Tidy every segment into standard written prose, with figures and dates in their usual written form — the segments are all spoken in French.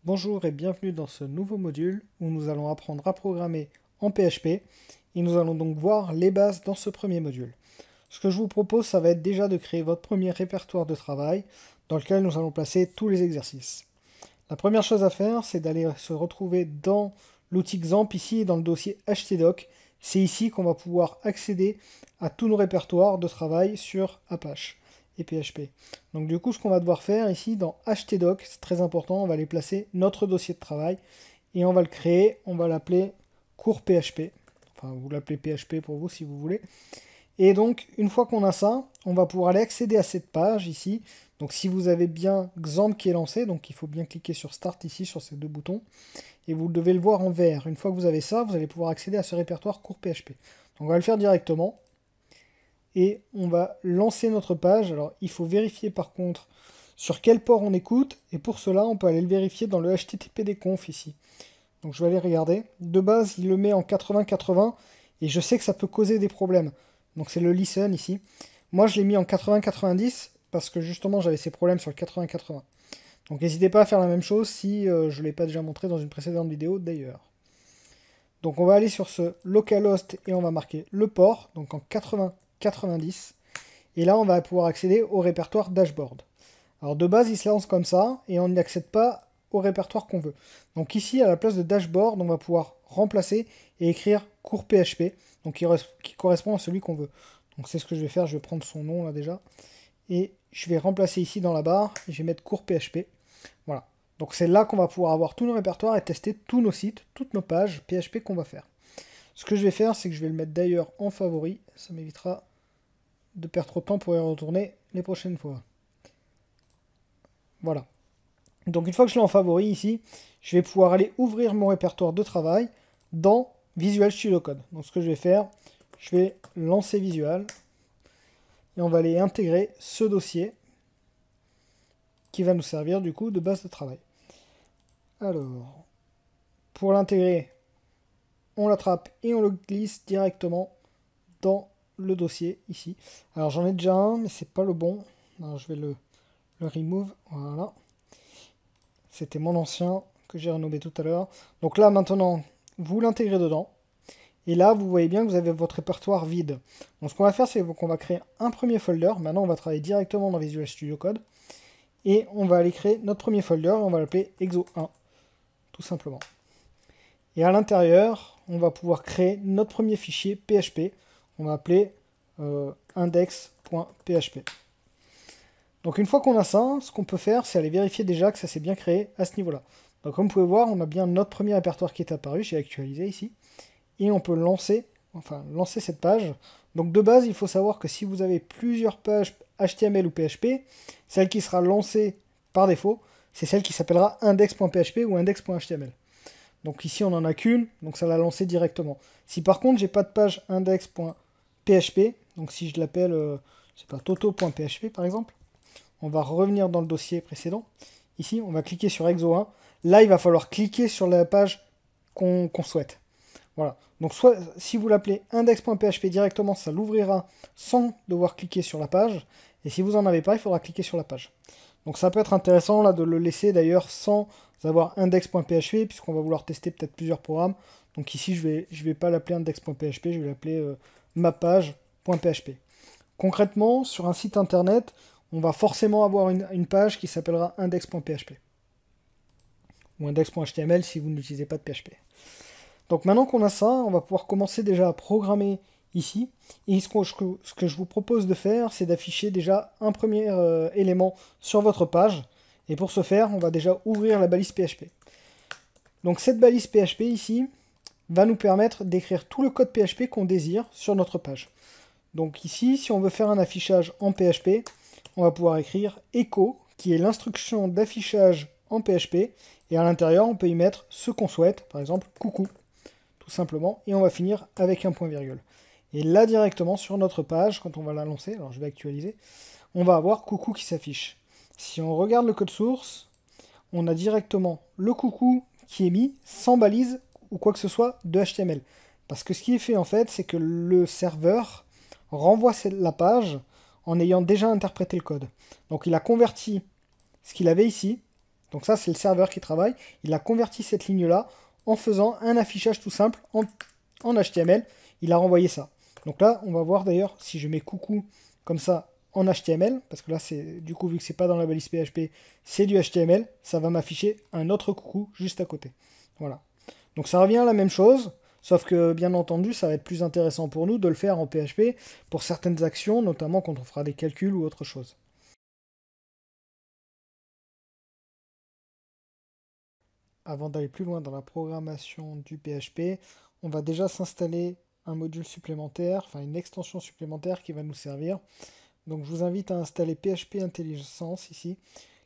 Bonjour et bienvenue dans ce nouveau module où nous allons apprendre à programmer en PHP et nous allons donc voir les bases dans ce premier module. Ce que je vous propose, ça va être déjà de créer votre premier répertoire de travail dans lequel nous allons placer tous les exercices. La première chose à faire, c'est d'aller se retrouver dans l'outil XAMPP ici dans le dossier htdoc. C'est ici qu'on va pouvoir accéder à tous nos répertoires de travail sur Apache et PHP. Donc du coup, ce qu'on va devoir faire ici dans htdoc, c'est très important, on va aller placer notre dossier de travail et on va le créer, on va l'appeler cours PHP. Enfin, vous l'appelez PHP pour vous si vous voulez. Et donc, une fois qu'on a ça, on va pouvoir aller accéder à cette page ici. Donc si vous avez bien XAMPP qui est lancé, donc il faut bien cliquer sur Start ici, sur ces deux boutons, et vous devez le voir en vert. Une fois que vous avez ça, vous allez pouvoir accéder à ce répertoire cours PHP. Donc on va le faire directement, et on va lancer notre page. Alors il faut vérifier par contre sur quel port on écoute, et pour cela on peut aller le vérifier dans le httpdconf ici. Donc je vais aller regarder. De base, il le met en 80-80, et je sais que ça peut causer des problèmes. Donc c'est le listen ici. Moi je l'ai mis en 80-90, parce que justement j'avais ces problèmes sur le 80-80. Donc n'hésitez pas à faire la même chose si je ne l'ai pas déjà montré dans une précédente vidéo d'ailleurs. Donc on va aller sur ce localhost et on va marquer le port, donc en 80-90. Et là on va pouvoir accéder au répertoire dashboard. Alors de base il se lance comme ça et on n'accède pas au répertoire qu'on veut. Donc ici à la place de dashboard on va pouvoir remplacer et écrire cours PHP, donc qui correspond à celui qu'on veut. Donc c'est ce que je vais faire, je vais prendre son nom là déjà. Et je vais remplacer ici dans la barre et je vais mettre cours PHP. Voilà. Donc c'est là qu'on va pouvoir avoir tous nos répertoires et tester tous nos sites, toutes nos pages PHP qu'on va faire. Ce que je vais faire, c'est que je vais le mettre d'ailleurs en favori. Ça m'évitera de perdre trop de temps pour y retourner les prochaines fois. Voilà. Donc une fois que je l'ai en favori ici, je vais pouvoir aller ouvrir mon répertoire de travail dans Visual Studio Code. Donc ce que je vais faire, je vais lancer Visual et on va aller intégrer ce dossier qui va nous servir du coup de base de travail. Alors, pour l'intégrer, on l'attrape et on le glisse directement dans le dossier ici. Alors j'en ai déjà un, mais c'est pas le bon. Alors, je vais le remove, voilà. C'était mon ancien que j'ai renommé tout à l'heure. Donc là maintenant, vous l'intégrez dedans. Et là, vous voyez bien que vous avez votre répertoire vide. Donc ce qu'on va faire, c'est qu'on va créer un premier folder. Maintenant, on va travailler directement dans Visual Studio Code. Et on va aller créer notre premier folder et on va l'appeler exo1, tout simplement. Et à l'intérieur, on va pouvoir créer notre premier fichier PHP. On va appeler index.php. Donc une fois qu'on a ça, ce qu'on peut faire, c'est aller vérifier déjà que ça s'est bien créé à ce niveau-là. Donc comme vous pouvez voir, on a bien notre premier répertoire qui est apparu, j'ai actualisé ici. Et on peut lancer cette page. Donc de base, il faut savoir que si vous avez plusieurs pages HTML ou PHP, celle qui sera lancée par défaut, c'est celle qui s'appellera index.php ou index.html. Donc ici, on n'en a qu'une, donc ça l'a lancé directement. Si par contre, j'ai pas de page index.php, donc si je l'appelle, je sais pas, toto.php par exemple, on va revenir dans le dossier précédent. Ici, on va cliquer sur exo1. Là, il va falloir cliquer sur la page qu'on souhaite. Voilà. Donc soit si vous l'appelez index.php directement, ça l'ouvrira sans devoir cliquer sur la page. Et si vous n'en avez pas, il faudra cliquer sur la page. Donc ça peut être intéressant là de le laisser d'ailleurs sans avoir index.php, puisqu'on va vouloir tester peut-être plusieurs programmes. Donc ici, je vais pas l'appeler index.php, je vais l'appeler mapage.php. Concrètement, sur un site internet, on va forcément avoir une page qui s'appellera index.php. Ou index.html si vous n'utilisez pas de PHP. Donc maintenant qu'on a ça, on va pouvoir commencer déjà à programmer ici. Et ce que je vous propose de faire, c'est d'afficher déjà un premier élément sur votre page. Et pour ce faire, on va déjà ouvrir la balise PHP. Donc cette balise PHP ici va nous permettre d'écrire tout le code PHP qu'on désire sur notre page. Donc ici, si on veut faire un affichage en PHP, on va pouvoir écrire echo, qui est l'instruction d'affichage en PHP. Et à l'intérieur, on peut y mettre ce qu'on souhaite, par exemple coucou, tout simplement. Et on va finir avec un point virgule. Et là, directement, sur notre page, quand on va la lancer, alors je vais actualiser, on va avoir coucou qui s'affiche. Si on regarde le code source, on a directement le coucou qui est mis sans balise ou quoi que ce soit de HTML. Parce que ce qui est fait en fait, c'est que le serveur renvoie la page en ayant déjà interprété le code. Donc il a converti ce qu'il avait ici Donc ça, c'est le serveur qui travaille. Il a converti cette ligne-là en faisant un affichage tout simple en HTML. Il a renvoyé ça. Donc là, on va voir d'ailleurs, si je mets coucou comme ça en HTML, parce que là, c'est du coup, vu que c'est pas dans la balise PHP, c'est du HTML, ça va m'afficher un autre coucou juste à côté. Voilà. Donc ça revient à la même chose, sauf que bien entendu, ça va être plus intéressant pour nous de le faire en PHP pour certaines actions, notamment quand on fera des calculs ou autre chose. Avant d'aller plus loin dans la programmation du PHP, on va déjà s'installer un module supplémentaire, enfin une extension supplémentaire qui va nous servir. Donc je vous invite à installer PHP Intelligence ici,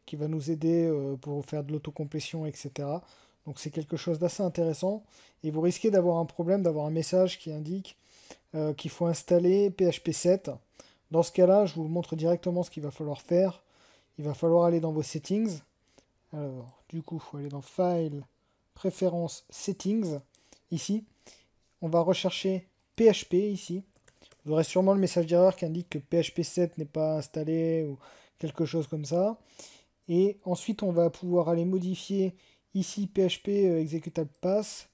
qui va nous aider pour faire de l'autocomplétion, etc. Donc c'est quelque chose d'assez intéressant. Et vous risquez d'avoir un problème, d'avoir un message qui indique qu'il faut installer PHP 7. Dans ce cas-là, je vous montre directement ce qu'il va falloir faire. Il va falloir aller dans vos settings. Alors, du coup, il faut aller dans File, Préférences, Settings. Ici, on va rechercher PHP ici. Vous aurez sûrement le message d'erreur qui indique que PHP 7 n'est pas installé ou quelque chose comme ça. Et ensuite, on va pouvoir aller modifier ici PHP Executable Path.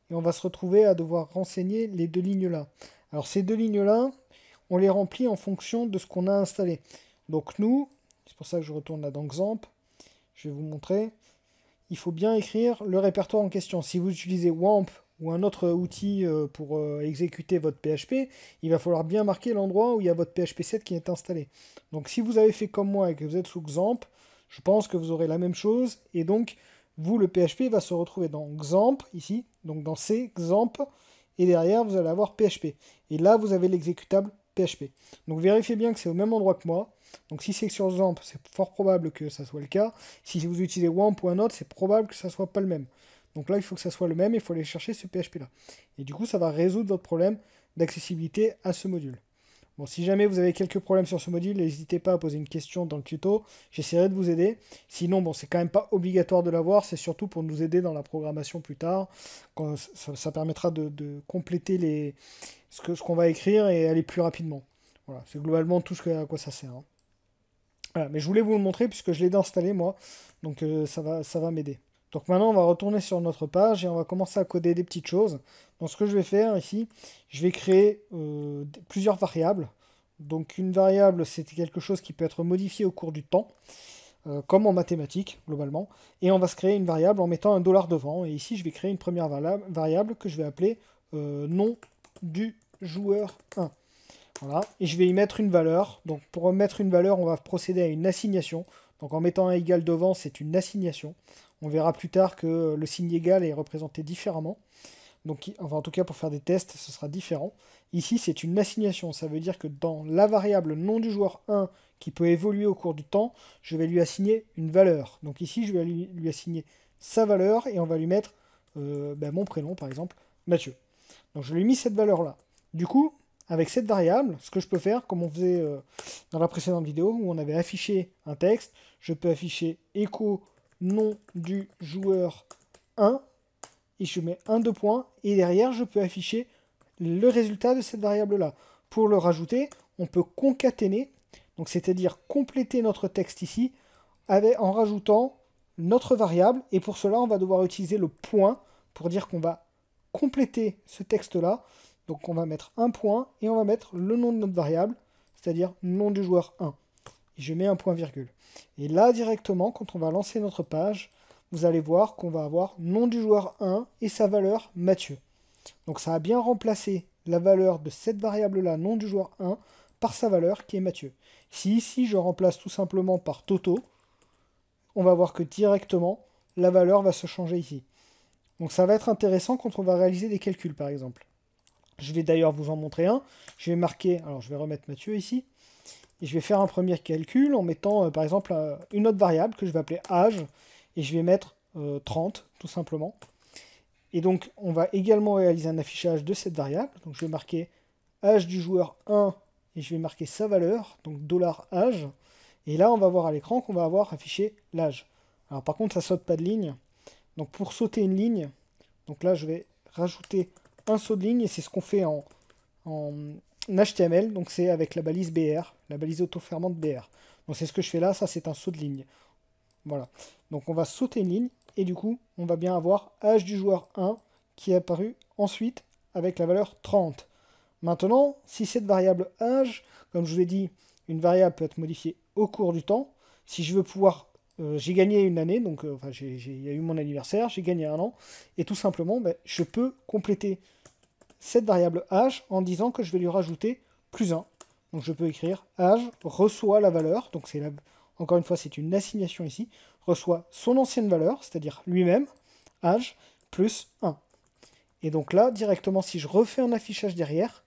Et on va se retrouver à devoir renseigner les deux lignes là. Alors ces deux lignes là, on les remplit en fonction de ce qu'on a installé. Donc nous, c'est pour ça que je retourne là dans Xampp, je vais vous montrer. Il faut bien écrire le répertoire en question. Si vous utilisez WAMP ou un autre outil pour exécuter votre PHP, il va falloir bien marquer l'endroit où il y a votre PHP 7 qui est installé. Donc si vous avez fait comme moi et que vous êtes sous Xampp, je pense que vous aurez la même chose. Et donc, vous, le PHP va se retrouver dans Xampp, ici, donc dans C, Xampp, et derrière, vous allez avoir PHP. Et là, vous avez l'exécutable PHP. Donc vérifiez bien que c'est au même endroit que moi. Donc si c'est sur Xampp, c'est fort probable que ça soit le cas. Si vous utilisez WAMP ou un autre, c'est probable que ça soit pas le même. Donc là, il faut que ça soit le même, il faut aller chercher ce PHP-là. Et du coup, ça va résoudre votre problème d'accessibilité à ce module. Bon, si jamais vous avez quelques problèmes sur ce module, n'hésitez pas à poser une question dans le tuto, j'essaierai de vous aider. Sinon, bon, c'est quand même pas obligatoire de l'avoir, c'est surtout pour nous aider dans la programmation plus tard. Quand ça permettra de compléter ce qu'on va écrire et aller plus rapidement. Voilà, c'est globalement tout à quoi ça sert. Hein. Voilà, mais je voulais vous le montrer puisque je l'ai installé moi, donc ça va m'aider. Donc maintenant, on va retourner sur notre page et on va commencer à coder des petites choses. Donc ce que je vais faire ici, je vais créer plusieurs variables. Donc une variable, c'est quelque chose qui peut être modifié au cours du temps, comme en mathématiques, globalement. Et on va se créer une variable en mettant un dollar devant. Et ici, je vais créer une première variable que je vais appeler nom du joueur 1. Voilà, et je vais y mettre une valeur. Donc pour mettre une valeur, on va procéder à une assignation. Donc en mettant un égal devant, c'est une assignation. On verra plus tard que le signe égal est représenté différemment. Donc, enfin, en tout cas, pour faire des tests, ce sera différent. Ici, c'est une assignation. Ça veut dire que dans la variable nom du joueur 1, qui peut évoluer au cours du temps, je vais lui assigner une valeur. Donc ici, je vais lui assigner sa valeur et on va lui mettre mon prénom, par exemple, Mathieu. Donc je lui ai mis cette valeur-là. Du coup, avec cette variable, ce que je peux faire, comme on faisait dans la précédente vidéo, où on avait affiché un texte, je peux afficher echo nom du joueur 1, et je mets un 2 points, et derrière, je peux afficher le résultat de cette variable-là. Pour le rajouter, on peut concaténer, donc c'est-à-dire compléter notre texte ici, en rajoutant notre variable, et pour cela, on va devoir utiliser le point, pour dire qu'on va compléter ce texte-là. Donc on va mettre un point, et on va mettre le nom de notre variable, c'est-à-dire nom du joueur 1. Et je mets un point virgule. Et là, directement, quand on va lancer notre page, vous allez voir qu'on va avoir nom du joueur 1 et sa valeur Mathieu. Donc ça a bien remplacé la valeur de cette variable-là, nom du joueur 1, par sa valeur qui est Mathieu. Si ici je remplace tout simplement par Toto, on va voir que directement la valeur va se changer ici. Donc ça va être intéressant quand on va réaliser des calculs par exemple. Je vais d'ailleurs vous en montrer un. Je vais marquer, alors je vais remettre Mathieu ici, et je vais faire un premier calcul en mettant par exemple une autre variable que je vais appeler âge, et je vais mettre 30 tout simplement. Et donc on va également réaliser un affichage de cette variable. Donc je vais marquer âge du joueur 1 et je vais marquer sa valeur, donc $âge. Et là on va voir à l'écran qu'on va avoir affiché l'âge. Alors par contre ça saute pas de ligne. Donc pour sauter une ligne, donc là je vais rajouter un saut de ligne et c'est ce qu'on fait en HTML. Donc c'est avec la balise BR, la balise auto-fermante BR. Donc c'est ce que je fais là, ça c'est un saut de ligne. Voilà. Donc on va sauter une ligne, et du coup, on va bien avoir âge du joueur 1 qui est apparu ensuite avec la valeur 30. Maintenant, si cette variable âge, comme je vous l'ai dit, une variable peut être modifiée au cours du temps. Si je veux pouvoir... j'ai gagné une année, donc enfin, il y a eu mon anniversaire, j'ai gagné un an, et tout simplement, ben, je peux compléter cette variable âge en disant que je vais lui rajouter plus 1. Donc je peux écrire âge reçoit la valeur, donc encore une fois c'est une assignation ici, reçoit son ancienne valeur, c'est-à-dire lui-même, âge, plus 1. Et donc là, directement, si je refais un affichage derrière,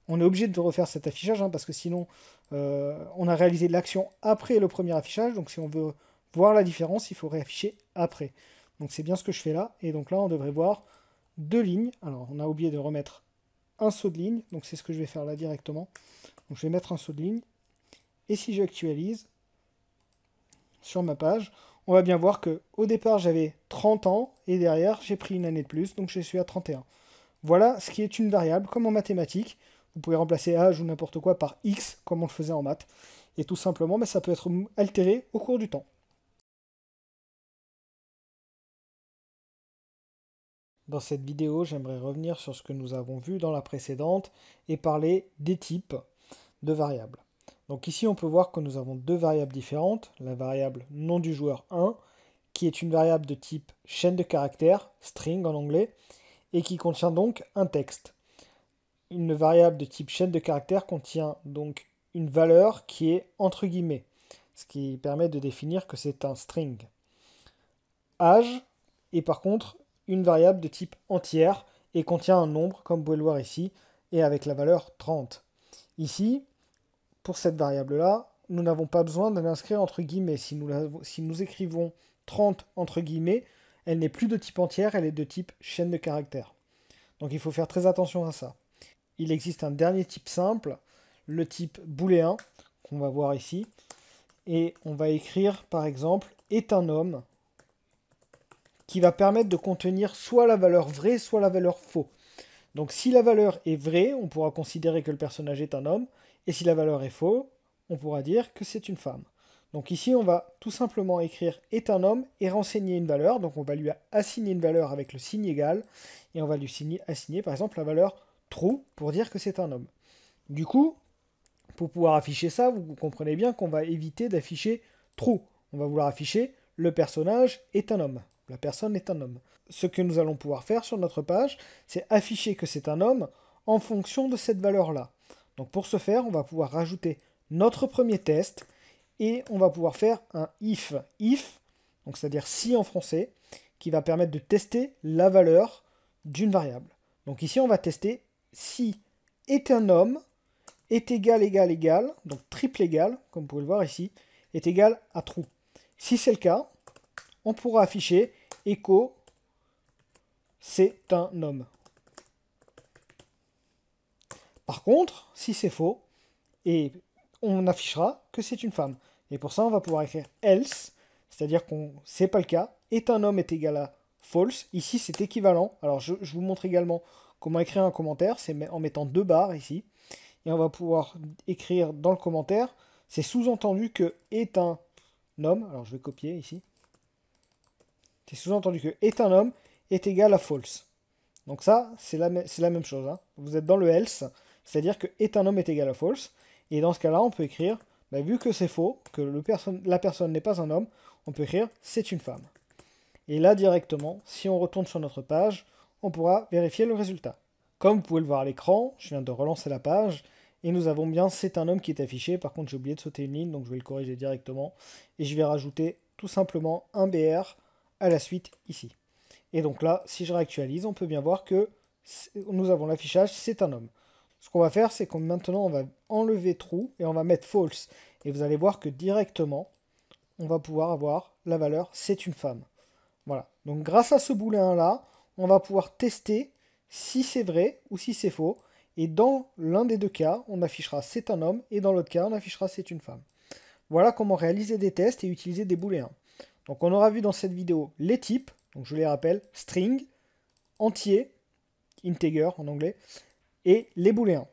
on est obligé de refaire cet affichage, hein, parce que sinon, on a réalisé l'action après le premier affichage, donc si on veut voir la différence, il faut réafficher après. Donc c'est bien ce que je fais là, et donc là, on devrait voir deux lignes. Alors, on a oublié de remettre un saut de ligne, donc c'est ce que je vais faire là directement. Donc je vais mettre un saut de ligne, et si j'actualise sur ma page, on va bien voir que au départ j'avais 30 ans, et derrière j'ai pris une année de plus, donc je suis à 31. Voilà ce qui est une variable, comme en mathématiques. Vous pouvez remplacer âge ou n'importe quoi par x, comme on le faisait en maths. Et tout simplement, ça peut être altéré au cours du temps. Dans cette vidéo, j'aimerais revenir sur ce que nous avons vu dans la précédente et parler des types de variables. Donc ici, on peut voir que nous avons deux variables différentes. La variable nom du joueur 1, qui est une variable de type chaîne de caractères, string en anglais, et qui contient donc un texte. Une variable de type chaîne de caractères contient donc une valeur qui est entre guillemets, ce qui permet de définir que c'est un string. Âge est par contre une variable de type entière et contient un nombre, comme vous pouvez le voir ici, et avec la valeur 30. Ici, pour cette variable-là, nous n'avons pas besoin de l'inscrire entre guillemets. Si nous écrivons 30 entre guillemets, elle n'est plus de type entière, elle est de type chaîne de caractères. Donc il faut faire très attention à ça. Il existe un dernier type simple, le type booléen, qu'on va voir ici. Et on va écrire, par exemple, est un homme, qui va permettre de contenir soit la valeur vraie, soit la valeur faux. Donc si la valeur est vraie, on pourra considérer que le personnage est un homme, et si la valeur est faux, on pourra dire que c'est une femme. Donc ici, on va tout simplement écrire est un homme et renseigner une valeur. Donc on va lui assigner une valeur avec le signe égal, et on va lui assigner par exemple la valeur true pour dire que c'est un homme. Du coup, pour pouvoir afficher ça, vous comprenez bien qu'on va éviter d'afficher true. On va vouloir afficher le personnage est un homme. La personne est un homme. Ce que nous allons pouvoir faire sur notre page, c'est afficher que c'est un homme en fonction de cette valeur-là. Donc pour ce faire, on va pouvoir rajouter notre premier test et on va pouvoir faire un if. If, donc c'est-à-dire si en français, qui va permettre de tester la valeur d'une variable. Donc ici, on va tester si est un homme est égal, donc triple égal, comme vous pouvez le voir ici, est égal à true. Si c'est le cas, on pourra afficher echo c'est un homme. Par contre, si c'est faux, et on affichera que c'est une femme. Et pour ça, on va pouvoir écrire else, c'est-à-dire qu'on c'est pas le cas, est un homme est égal à false. Ici, c'est équivalent. Alors, je vous montre également comment écrire un commentaire, c'est en mettant deux barres ici. Et on va pouvoir écrire dans le commentaire, c'est sous-entendu que est un homme, alors je vais copier ici, c'est sous-entendu que est un homme est égal à false. Donc ça, c'est la même chose. Hein. Vous êtes dans le else, c'est-à-dire que est un homme est égal à false. Et dans ce cas-là, on peut écrire, bah, vu que c'est faux, que la personne n'est pas un homme, on peut écrire c'est une femme. Et là, directement, si on retourne sur notre page, on pourra vérifier le résultat. Comme vous pouvez le voir à l'écran, je viens de relancer la page, et nous avons bien c'est un homme qui est affiché. Par contre, j'ai oublié de sauter une ligne, donc je vais le corriger directement. Et je vais rajouter tout simplement un BR à la suite ici. Et donc là, si je réactualise, on peut bien voir que nous avons l'affichage c'est un homme. Ce qu'on va faire, c'est que maintenant, on va enlever true et on va mettre false. Et vous allez voir que directement, on va pouvoir avoir la valeur c'est une femme. Voilà. Donc grâce à ce booléen-là, on va pouvoir tester si c'est vrai ou si c'est faux. Et dans l'un des deux cas, on affichera c'est un homme, et dans l'autre cas, on affichera c'est une femme. Voilà comment réaliser des tests et utiliser des booléens. Donc on aura vu dans cette vidéo les types, donc je les rappelle, string, entier, integer en anglais, et les booléens.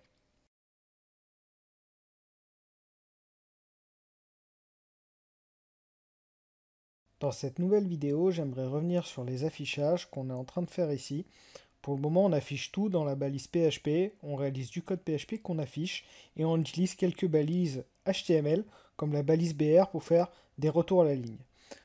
Dans cette nouvelle vidéo, j'aimerais revenir sur les affichages qu'on est en train de faire ici. Pour le moment, on affiche tout dans la balise PHP, on réalise du code PHP qu'on affiche et on utilise quelques balises HTML comme la balise BR pour faire des retours à la ligne.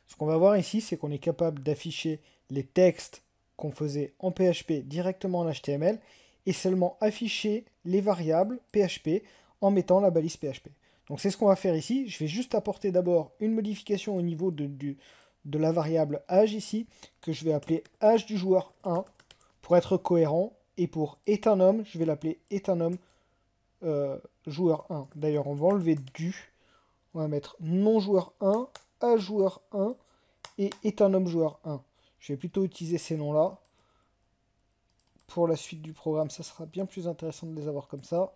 Ce qu'on va voir ici, c'est qu'on est capable d'afficher les textes qu'on faisait en PHP directement en HTML et seulement afficher les variables PHP en mettant la balise PHP. Donc c'est ce qu'on va faire ici. Je vais juste apporter d'abord une modification au niveau de la variable âge ici, que je vais appeler âge du joueur 1 pour être cohérent. Et pour est un homme, je vais l'appeler est un homme joueur 1. D'ailleurs, on va enlever du. On va mettre non joueur 1, âge joueur 1 et est un homme joueur 1. Je vais plutôt utiliser ces noms-là. Pour la suite du programme, ça sera bien plus intéressant de les avoir comme ça.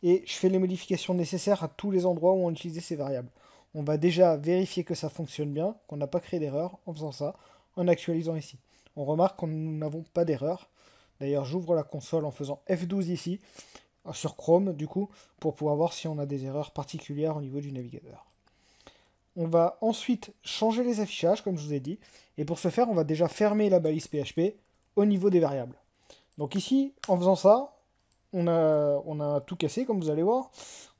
Et je fais les modifications nécessaires à tous les endroits où on utilise ces variables. On va déjà vérifier que ça fonctionne bien, qu'on n'a pas créé d'erreur en faisant ça, en actualisant ici. On remarque que nous n'avons pas d'erreur. D'ailleurs, j'ouvre la console en faisant F12 ici, sur Chrome du coup, pour pouvoir voir si on a des erreurs particulières au niveau du navigateur. On va ensuite changer les affichages, comme je vous ai dit, et pour ce faire, on va déjà fermer la balise PHP au niveau des variables. Donc ici, en faisant ça, on a tout cassé, comme vous allez voir.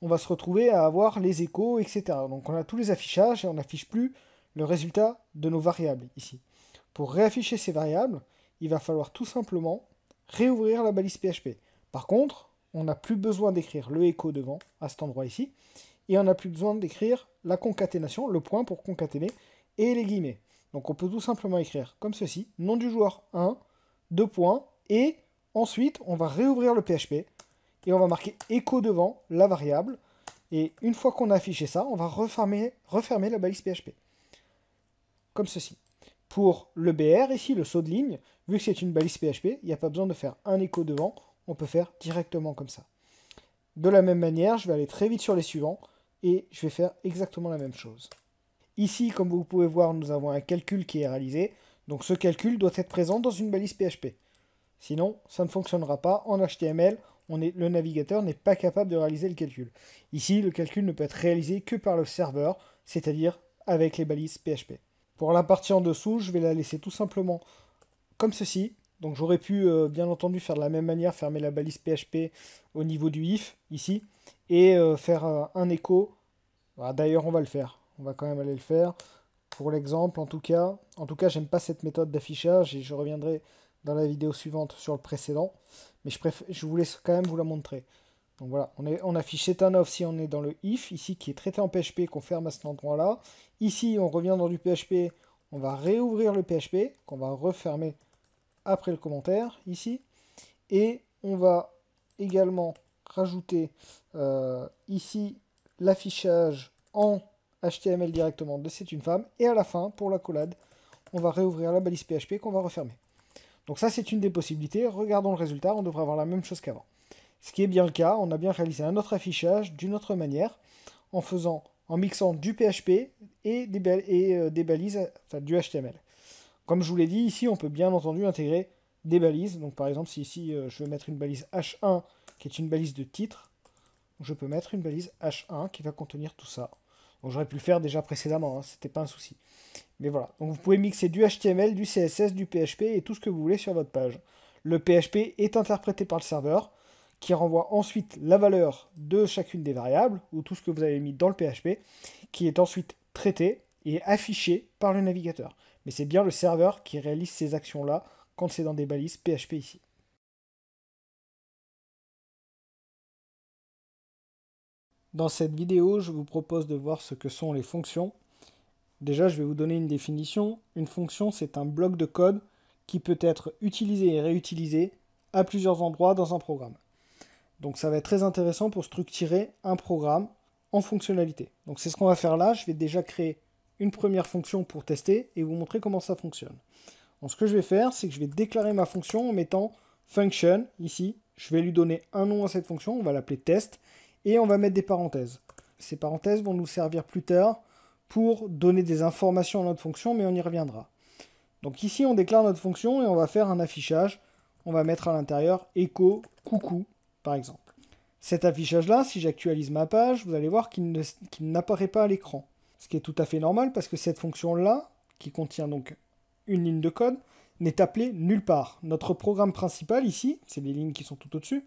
On va se retrouver à avoir les échos, etc. Donc on a tous les affichages et on n'affiche plus le résultat de nos variables ici. Pour réafficher ces variables, il va falloir tout simplement réouvrir la balise PHP. Par contre, on n'a plus besoin d'écrire le écho devant, à cet endroit ici, et on n'a plus besoin d'écrire la concaténation, le point pour concaténer, et les guillemets. Donc on peut tout simplement écrire comme ceci, nom du joueur 1, 2 points, et ensuite on va réouvrir le PHP, et on va marquer écho devant la variable, et une fois qu'on a affiché ça, on va refermer la balise PHP. Comme ceci. Pour le BR, ici, le saut de ligne, vu que c'est une balise PHP, il n'y a pas besoin de faire un écho devant, on peut faire directement comme ça. De la même manière, je vais aller très vite sur les suivants, et je vais faire exactement la même chose. Ici, comme vous pouvez voir, nous avons un calcul qui est réalisé, donc ce calcul doit être présent dans une balise PHP. Sinon, ça ne fonctionnera pas. En HTML, le navigateur n'est pas capable de réaliser le calcul. Ici, le calcul ne peut être réalisé que par le serveur, c'est-à-dire avec les balises PHP. Pour la partie en dessous, je vais la laisser tout simplement comme ceci. Donc j'aurais pu, bien entendu, faire de la même manière, fermer la balise PHP au niveau du if, ici, et faire un écho. Voilà, d'ailleurs, on va le faire. On va quand même aller le faire. Pour l'exemple, en tout cas, j'aime pas cette méthode d'affichage et je reviendrai dans la vidéo suivante sur le précédent. Mais je voulais quand même vous la montrer. Donc voilà, on affiche c'est un off si on est dans le if, ici qui est traité en PHP, qu'on ferme à cet endroit-là. Ici, on revient dans du PHP, on va réouvrir le PHP, qu'on va refermer après le commentaire, ici. Et on va également rajouter ici l'affichage en HTML directement de c'est une femme. Et à la fin, pour la collade, on va réouvrir la balise PHP qu'on va refermer. Donc ça, c'est une des possibilités. Regardons le résultat, on devrait avoir la même chose qu'avant. Ce qui est bien le cas, on a bien réalisé un autre affichage d'une autre manière, en mixant du PHP et des balises, enfin du HTML. Comme je vous l'ai dit, ici, on peut bien entendu intégrer des balises. Donc par exemple, si ici, je veux mettre une balise H1, qui est une balise de titre, je peux mettre une balise H1 qui va contenir tout ça. Donc j'aurais pu le faire déjà précédemment, hein, c'était pas un souci. Mais voilà, donc vous pouvez mixer du HTML, du CSS, du PHP et tout ce que vous voulez sur votre page. Le PHP est interprété par le serveur, qui renvoie ensuite la valeur de chacune des variables, ou tout ce que vous avez mis dans le PHP, qui est ensuite traité et affiché par le navigateur. Mais c'est bien le serveur qui réalise ces actions-là quand c'est dans des balises PHP ici. Dans cette vidéo, je vous propose de voir ce que sont les fonctions. Déjà, je vais vous donner une définition. Une fonction, c'est un bloc de code qui peut être utilisé et réutilisé à plusieurs endroits dans un programme. Donc ça va être très intéressant pour structurer un programme en fonctionnalité. Donc c'est ce qu'on va faire là. Je vais déjà créer une première fonction pour tester et vous montrer comment ça fonctionne. Donc ce que je vais faire, c'est que je vais déclarer ma fonction en mettant function ici. Je vais lui donner un nom à cette fonction, on va l'appeler test, et on va mettre des parenthèses. Ces parenthèses vont nous servir plus tard pour donner des informations à notre fonction, mais on y reviendra. Donc ici, on déclare notre fonction et on va faire un affichage. On va mettre à l'intérieur echo coucou, par exemple. Cet affichage-là, si j'actualise ma page, vous allez voir qu'il n'apparaît pas à l'écran. Ce qui est tout à fait normal parce que cette fonction-là, qui contient donc une ligne de code, n'est appelé nulle part. Notre programme principal ici, c'est les lignes qui sont tout au-dessus,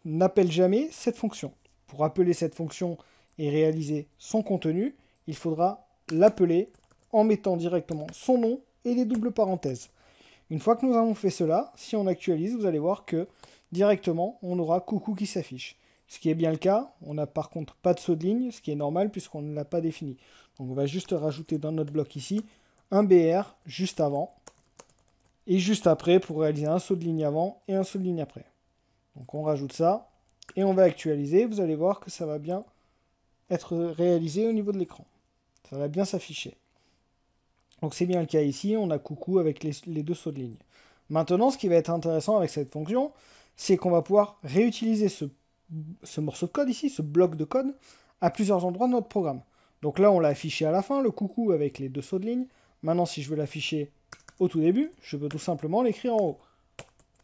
n'appelle jamais cette fonction. Pour appeler cette fonction et réaliser son contenu, il faudra l'appeler en mettant directement son nom et les doubles parenthèses. Une fois que nous avons fait cela, si on actualise, vous allez voir que directement, on aura coucou qui s'affiche. Ce qui est bien le cas, on n'a par contre pas de saut de ligne, ce qui est normal puisqu'on ne l'a pas défini. Donc on va juste rajouter dans notre bloc ici un BR juste avant et juste après pour réaliser un saut de ligne avant et un saut de ligne après. Donc on rajoute ça et on va actualiser. Vous allez voir que ça va bien être réalisé au niveau de l'écran. Ça va bien s'afficher. Donc c'est bien le cas ici, on a coucou avec les deux sauts de ligne. Maintenant, ce qui va être intéressant avec cette fonction, c'est qu'on va pouvoir réutiliser ce morceau de code ici, ce bloc de code, à plusieurs endroits de notre programme. Donc là, on l'a affiché à la fin, le coucou avec les deux sauts de ligne. Maintenant, si je veux l'afficher au tout début, je peux tout simplement l'écrire en haut.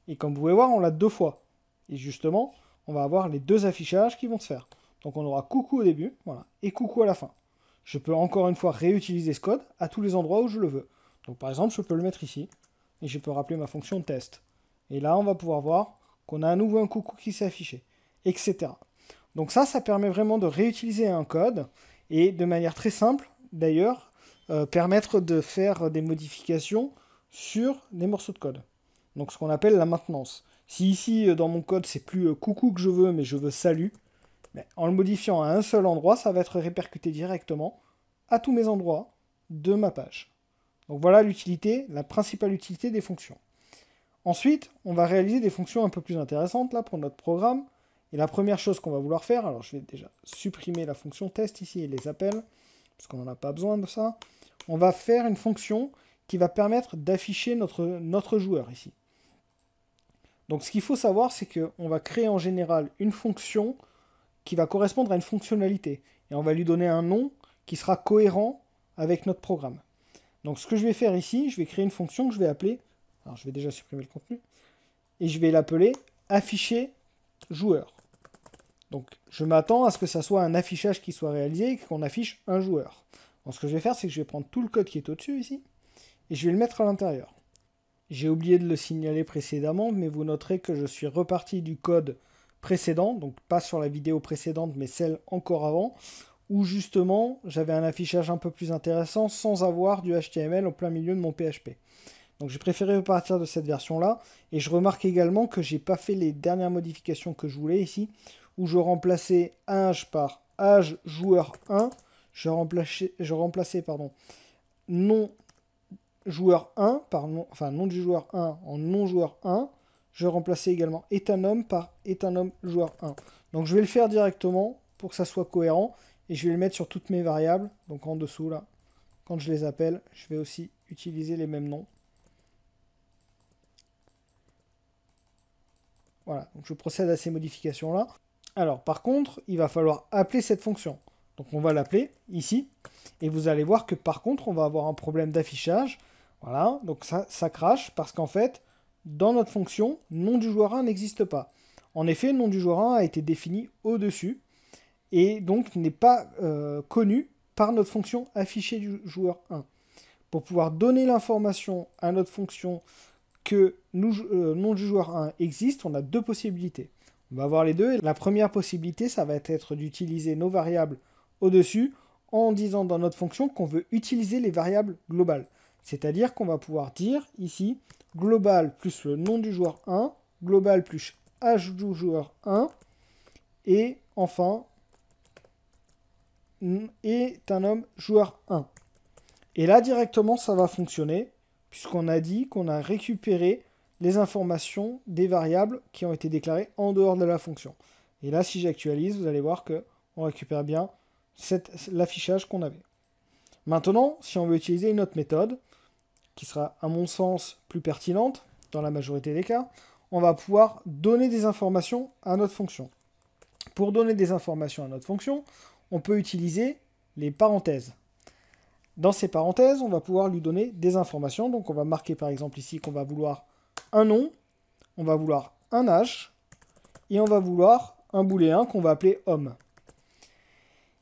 Et comme vous pouvez voir, on l'a deux fois. Et justement, on va avoir les deux affichages qui vont se faire. Donc on aura coucou au début, voilà, et coucou à la fin. Je peux encore une fois réutiliser ce code à tous les endroits où je le veux. Donc par exemple, je peux le mettre ici, et je peux rappeler ma fonction test. Et là, on va pouvoir voir qu'on a à nouveau un coucou qui s'est affiché, etc. Donc ça permet vraiment de réutiliser un code, et de manière très simple, d'ailleurs, permettre de faire des modifications sur des morceaux de code. Donc ce qu'on appelle la maintenance. Si ici, dans mon code, c'est plus coucou que je veux, mais je veux salut, mais en le modifiant à un seul endroit, ça va être répercuté directement à tous mes endroits de ma page. Donc voilà l'utilité, la principale utilité des fonctions. Ensuite, on va réaliser des fonctions un peu plus intéressantes là pour notre programme. Et la première chose qu'on va vouloir faire, alors je vais déjà supprimer la fonction test ici et les appels, parce qu'on n'en a pas besoin de ça. On va faire une fonction qui va permettre d'afficher notre joueur ici. Donc ce qu'il faut savoir, c'est qu'on va créer en général une fonction qui va correspondre à une fonctionnalité. Et on va lui donner un nom qui sera cohérent avec notre programme. Donc ce que je vais faire ici, je vais créer une fonction que je vais appeler, alors je vais déjà supprimer le contenu, et je vais l'appeler afficher joueur. Donc je m'attends à ce que ça soit un affichage qui soit réalisé et qu'on affiche un joueur. Donc ce que je vais faire, c'est que je vais prendre tout le code qui est au-dessus ici, et je vais le mettre à l'intérieur. J'ai oublié de le signaler précédemment, mais vous noterez que je suis reparti du code précédent, donc pas sur la vidéo précédente, mais celle encore avant, où justement j'avais un affichage un peu plus intéressant sans avoir du HTML au plein milieu de mon PHP. Donc j'ai préféré repartir de cette version-là, et je remarque également que j'ai pas fait les dernières modifications que je voulais ici, où je remplaçais âge par âge joueur 1, je remplaçais nom joueur 1 par nom, enfin nom du joueur 1 en non joueur 1, je remplaçais également éthanome par éthanome joueur 1. Donc je vais le faire directement pour que ça soit cohérent, et je vais le mettre sur toutes mes variables, donc en dessous là, quand je les appelle, je vais aussi utiliser les mêmes noms. Voilà, donc je procède à ces modifications-là. Alors, par contre, il va falloir appeler cette fonction. Donc on va l'appeler ici, et vous allez voir que par contre, on va avoir un problème d'affichage. Voilà, donc ça crache, parce qu'en fait, dans notre fonction, nom du joueur 1 n'existe pas. En effet, nom du joueur 1 a été défini au-dessus, et donc n'est pas connu par notre fonction afficher du joueur 1. Pour pouvoir donner l'information à notre fonction que nom du joueur 1 existe, on a deux possibilités. On va voir les deux. La première possibilité, ça va être d'utiliser nos variables au-dessus en disant dans notre fonction qu'on veut utiliser les variables globales. C'est-à-dire qu'on va pouvoir dire ici global plus le nom du joueur 1, global plus âge du joueur 1, et enfin est un homme joueur 1. Et là directement ça va fonctionner, puisqu'on a dit qu'on a récupéré les informations des variables qui ont été déclarées en dehors de la fonction. Et là, si j'actualise, vous allez voir qu'on récupère bien l'affichage qu'on avait. Maintenant, si on veut utiliser une autre méthode, qui sera à mon sens plus pertinente, dans la majorité des cas, on va pouvoir donner des informations à notre fonction. Pour donner des informations à notre fonction, on peut utiliser les parenthèses. Dans ces parenthèses, on va pouvoir lui donner des informations. Donc on va marquer par exemple ici qu'on va vouloir un nom, on va vouloir un âge, et on va vouloir un booléen qu'on va appeler homme.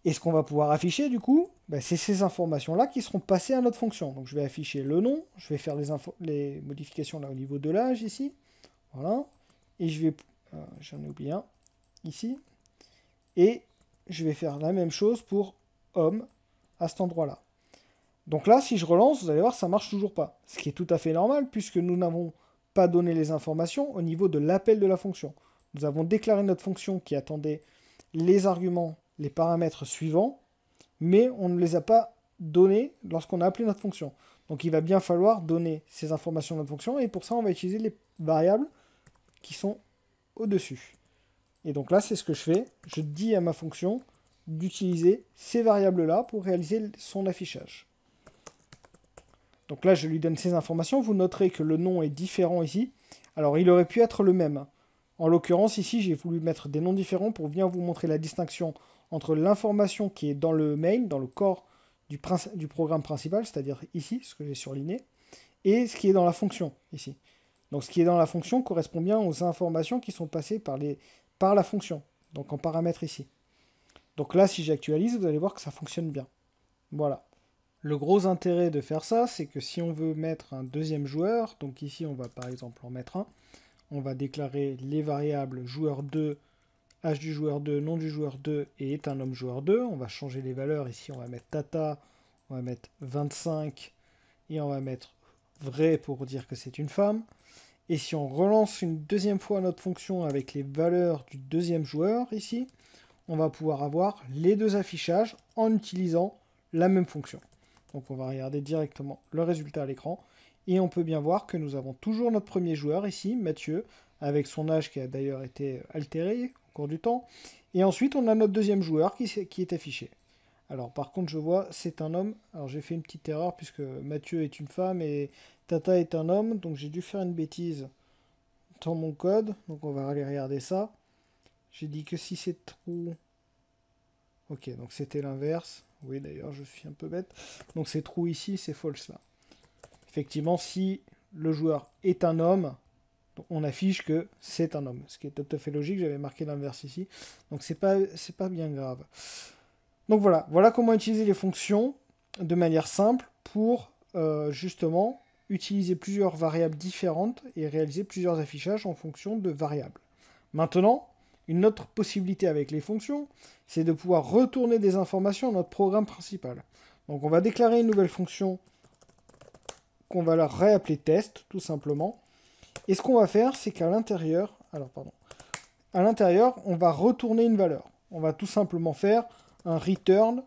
Et ce qu'on va pouvoir afficher du coup, bah, c'est ces informations-là qui seront passées à notre fonction. Donc je vais afficher le nom, je vais faire les modifications là au niveau de l'âge ici. Voilà. Et je vais... j'en ai oublié un. Ici. Et je vais faire la même chose pour homme à cet endroit-là. Donc là, si je relance, vous allez voir, ça ne marche toujours pas. Ce qui est tout à fait normal, puisque nous n'avons pas donné les informations au niveau de l'appel de la fonction. Nous avons déclaré notre fonction qui attendait les arguments, les paramètres suivants, mais on ne les a pas donnés lorsqu'on a appelé notre fonction. Donc il va bien falloir donner ces informations à notre fonction, et pour ça, on va utiliser les variables qui sont au-dessus. Et donc là, c'est ce que je fais. Je dis à ma fonction d'utiliser ces variables-là pour réaliser son affichage. Donc là, je lui donne ces informations. Vous noterez que le nom est différent ici. Alors, il aurait pu être le même. En l'occurrence, ici, j'ai voulu mettre des noms différents pour bien vous montrer la distinction entre l'information qui est dans le main, dans le corps du programme principal, c'est-à-dire ici, ce que j'ai surligné, et ce qui est dans la fonction, ici. Donc, ce qui est dans la fonction correspond bien aux informations qui sont passées par la fonction, donc en paramètre ici. Donc là, si j'actualise, vous allez voir que ça fonctionne bien. Voilà. Le gros intérêt de faire ça, c'est que si on veut mettre un deuxième joueur, donc ici on va par exemple en mettre un, on va déclarer les variables joueur 2, âge du joueur 2, nom du joueur 2 et est un homme joueur 2. On va changer les valeurs, ici on va mettre Tata, on va mettre 25 et on va mettre vrai pour dire que c'est une femme. Et si on relance une deuxième fois notre fonction avec les valeurs du deuxième joueur ici, on va pouvoir avoir les deux affichages en utilisant la même fonction. Donc on va regarder directement le résultat à l'écran. Et on peut bien voir que nous avons toujours notre premier joueur ici, Mathieu, avec son âge qui a d'ailleurs été altéré au cours du temps. Et ensuite on a notre deuxième joueur qui est affiché. Alors par contre je vois c'est un homme. Alors j'ai fait une petite erreur puisque Mathieu est une femme et Tata est un homme. Donc j'ai dû faire une bêtise dans mon code. Donc on va aller regarder ça. J'ai dit que si c'est true... Ok, donc c'était l'inverse. Oui, d'ailleurs, je suis un peu bête. Donc c'est true ici, c'est false là. Effectivement, si le joueur est un homme, on affiche que c'est un homme. Ce qui est tout à fait logique, j'avais marqué l'inverse ici. Donc c'est pas bien grave. Donc voilà comment utiliser les fonctions de manière simple pour justement utiliser plusieurs variables différentes et réaliser plusieurs affichages en fonction de variables. Maintenant, une autre possibilité avec les fonctions, c'est de pouvoir retourner des informations à notre programme principal. Donc on va déclarer une nouvelle fonction qu'on va leur réappeler test, tout simplement. Et ce qu'on va faire, c'est qu'à l'intérieur, on va retourner une valeur. On va tout simplement faire un return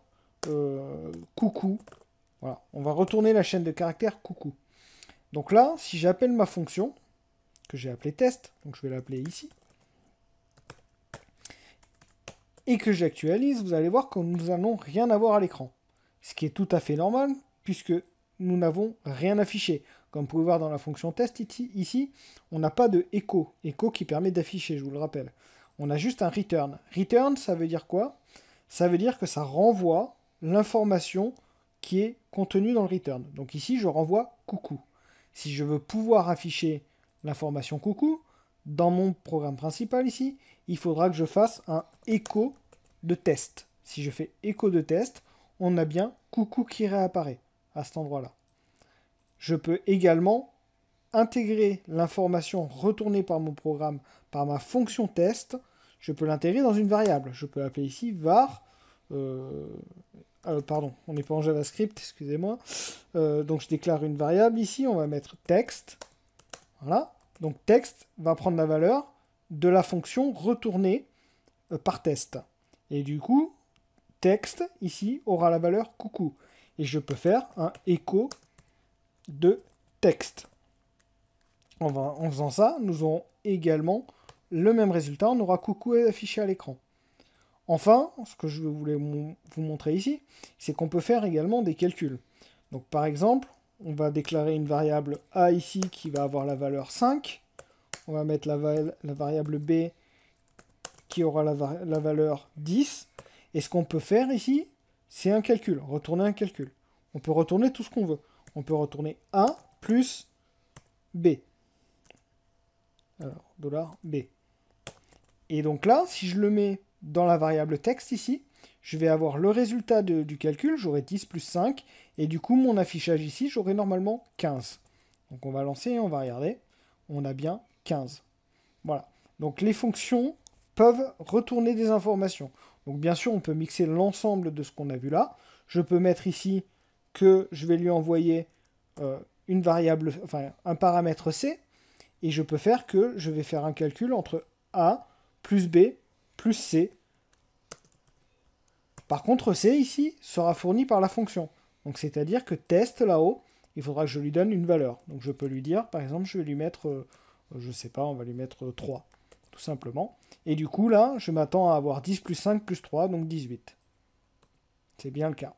coucou. Voilà, on va retourner la chaîne de caractères coucou. Donc là, si j'appelle ma fonction, que j'ai appelée test, donc je vais l'appeler ici, et que j'actualise, vous allez voir que nous n'allons rien avoir à l'écran. Ce qui est tout à fait normal, puisque nous n'avons rien affiché. Comme vous pouvez voir dans la fonction test ici, on n'a pas de echo. Echo qui permet d'afficher, je vous le rappelle. On a juste un return. Return, ça veut dire quoi? Ça veut dire que ça renvoie l'information qui est contenue dans le return. Donc ici, je renvoie coucou. Si je veux pouvoir afficher l'information coucou, dans mon programme principal ici, il faudra que je fasse un écho de test. Si je fais écho de test, on a bien coucou qui réapparaît à cet endroit-là. Je peux également intégrer l'information retournée par mon programme, par ma fonction test. Je peux l'intégrer dans une variable. Je peux appeler ici var. Pardon, on n'est pas en JavaScript, excusez-moi. Donc je déclare une variable ici, on va mettre texte. Voilà. Donc texte va prendre la valeur de la fonction retournée par test. Et du coup, texte, ici, aura la valeur coucou. Et je peux faire un écho de texte. En faisant ça, nous aurons également le même résultat. On aura coucou affiché à l'écran. Enfin, ce que je voulais vous montrer ici, c'est qu'on peut faire également des calculs. Donc par exemple, on va déclarer une variable a ici qui va avoir la valeur 5. On va mettre la variable b qui aura la valeur 10. Et ce qu'on peut faire ici, c'est un calcul, retourner un calcul. On peut retourner tout ce qu'on veut. On peut retourner a plus b. Alors, $b. Et donc là, si je le mets dans la variable texte ici, je vais avoir le résultat du calcul, j'aurai 10 plus 5, et du coup, mon affichage ici, j'aurai normalement 15. Donc on va lancer et on va regarder. On a bien 15. Voilà. Donc les fonctions peuvent retourner des informations. Donc bien sûr, on peut mixer l'ensemble de ce qu'on a vu là. Je peux mettre ici que je vais lui envoyer une variable, enfin un paramètre C, et je peux faire que je vais faire un calcul entre A plus B plus C. Par contre, C ici sera fourni par la fonction. Donc c'est-à-dire que test là-haut, il faudra que je lui donne une valeur. Donc je peux lui dire, par exemple, je vais lui mettre, je sais pas, on va lui mettre 3, tout simplement. Et du coup, là, je m'attends à avoir 10 plus 5 plus 3, donc 18. C'est bien le cas.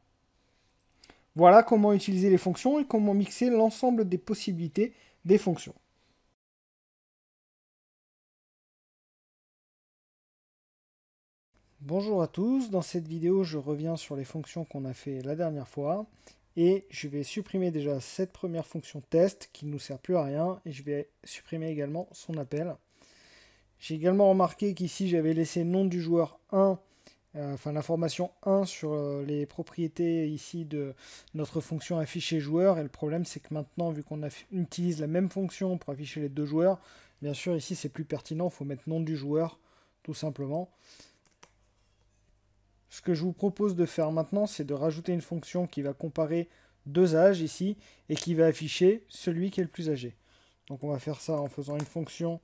Voilà comment utiliser les fonctions et comment mixer l'ensemble des possibilités des fonctions. Bonjour à tous, dans cette vidéo je reviens sur les fonctions qu'on a fait la dernière fois et je vais supprimer déjà cette première fonction test qui ne nous sert plus à rien et je vais supprimer également son appel. J'ai également remarqué qu'ici j'avais laissé nom du joueur 1, enfin l'information 1 sur les propriétés ici de notre fonction afficher joueur, et le problème c'est que maintenant vu qu'on utilise la même fonction pour afficher les deux joueurs, bien sûr ici c'est plus pertinent, il faut mettre nom du joueur tout simplement. Ce que je vous propose de faire maintenant, c'est de rajouter une fonction qui va comparer deux âges ici et qui va afficher celui qui est le plus âgé. Donc on va faire ça en faisant une fonction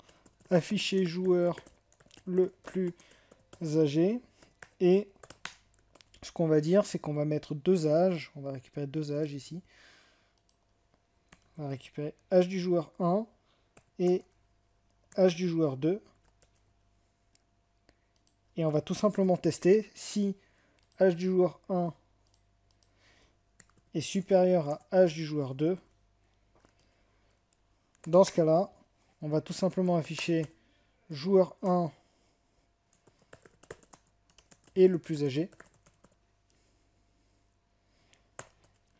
afficher joueur le plus âgé. Et ce qu'on va dire, c'est qu'on va mettre deux âges. On va récupérer deux âges ici. On va récupérer âge du joueur 1 et âge du joueur 2. Et on va tout simplement tester si âge du joueur 1 est supérieur à âge du joueur 2. Dans ce cas-là, on va tout simplement afficher joueur 1 et le plus âgé.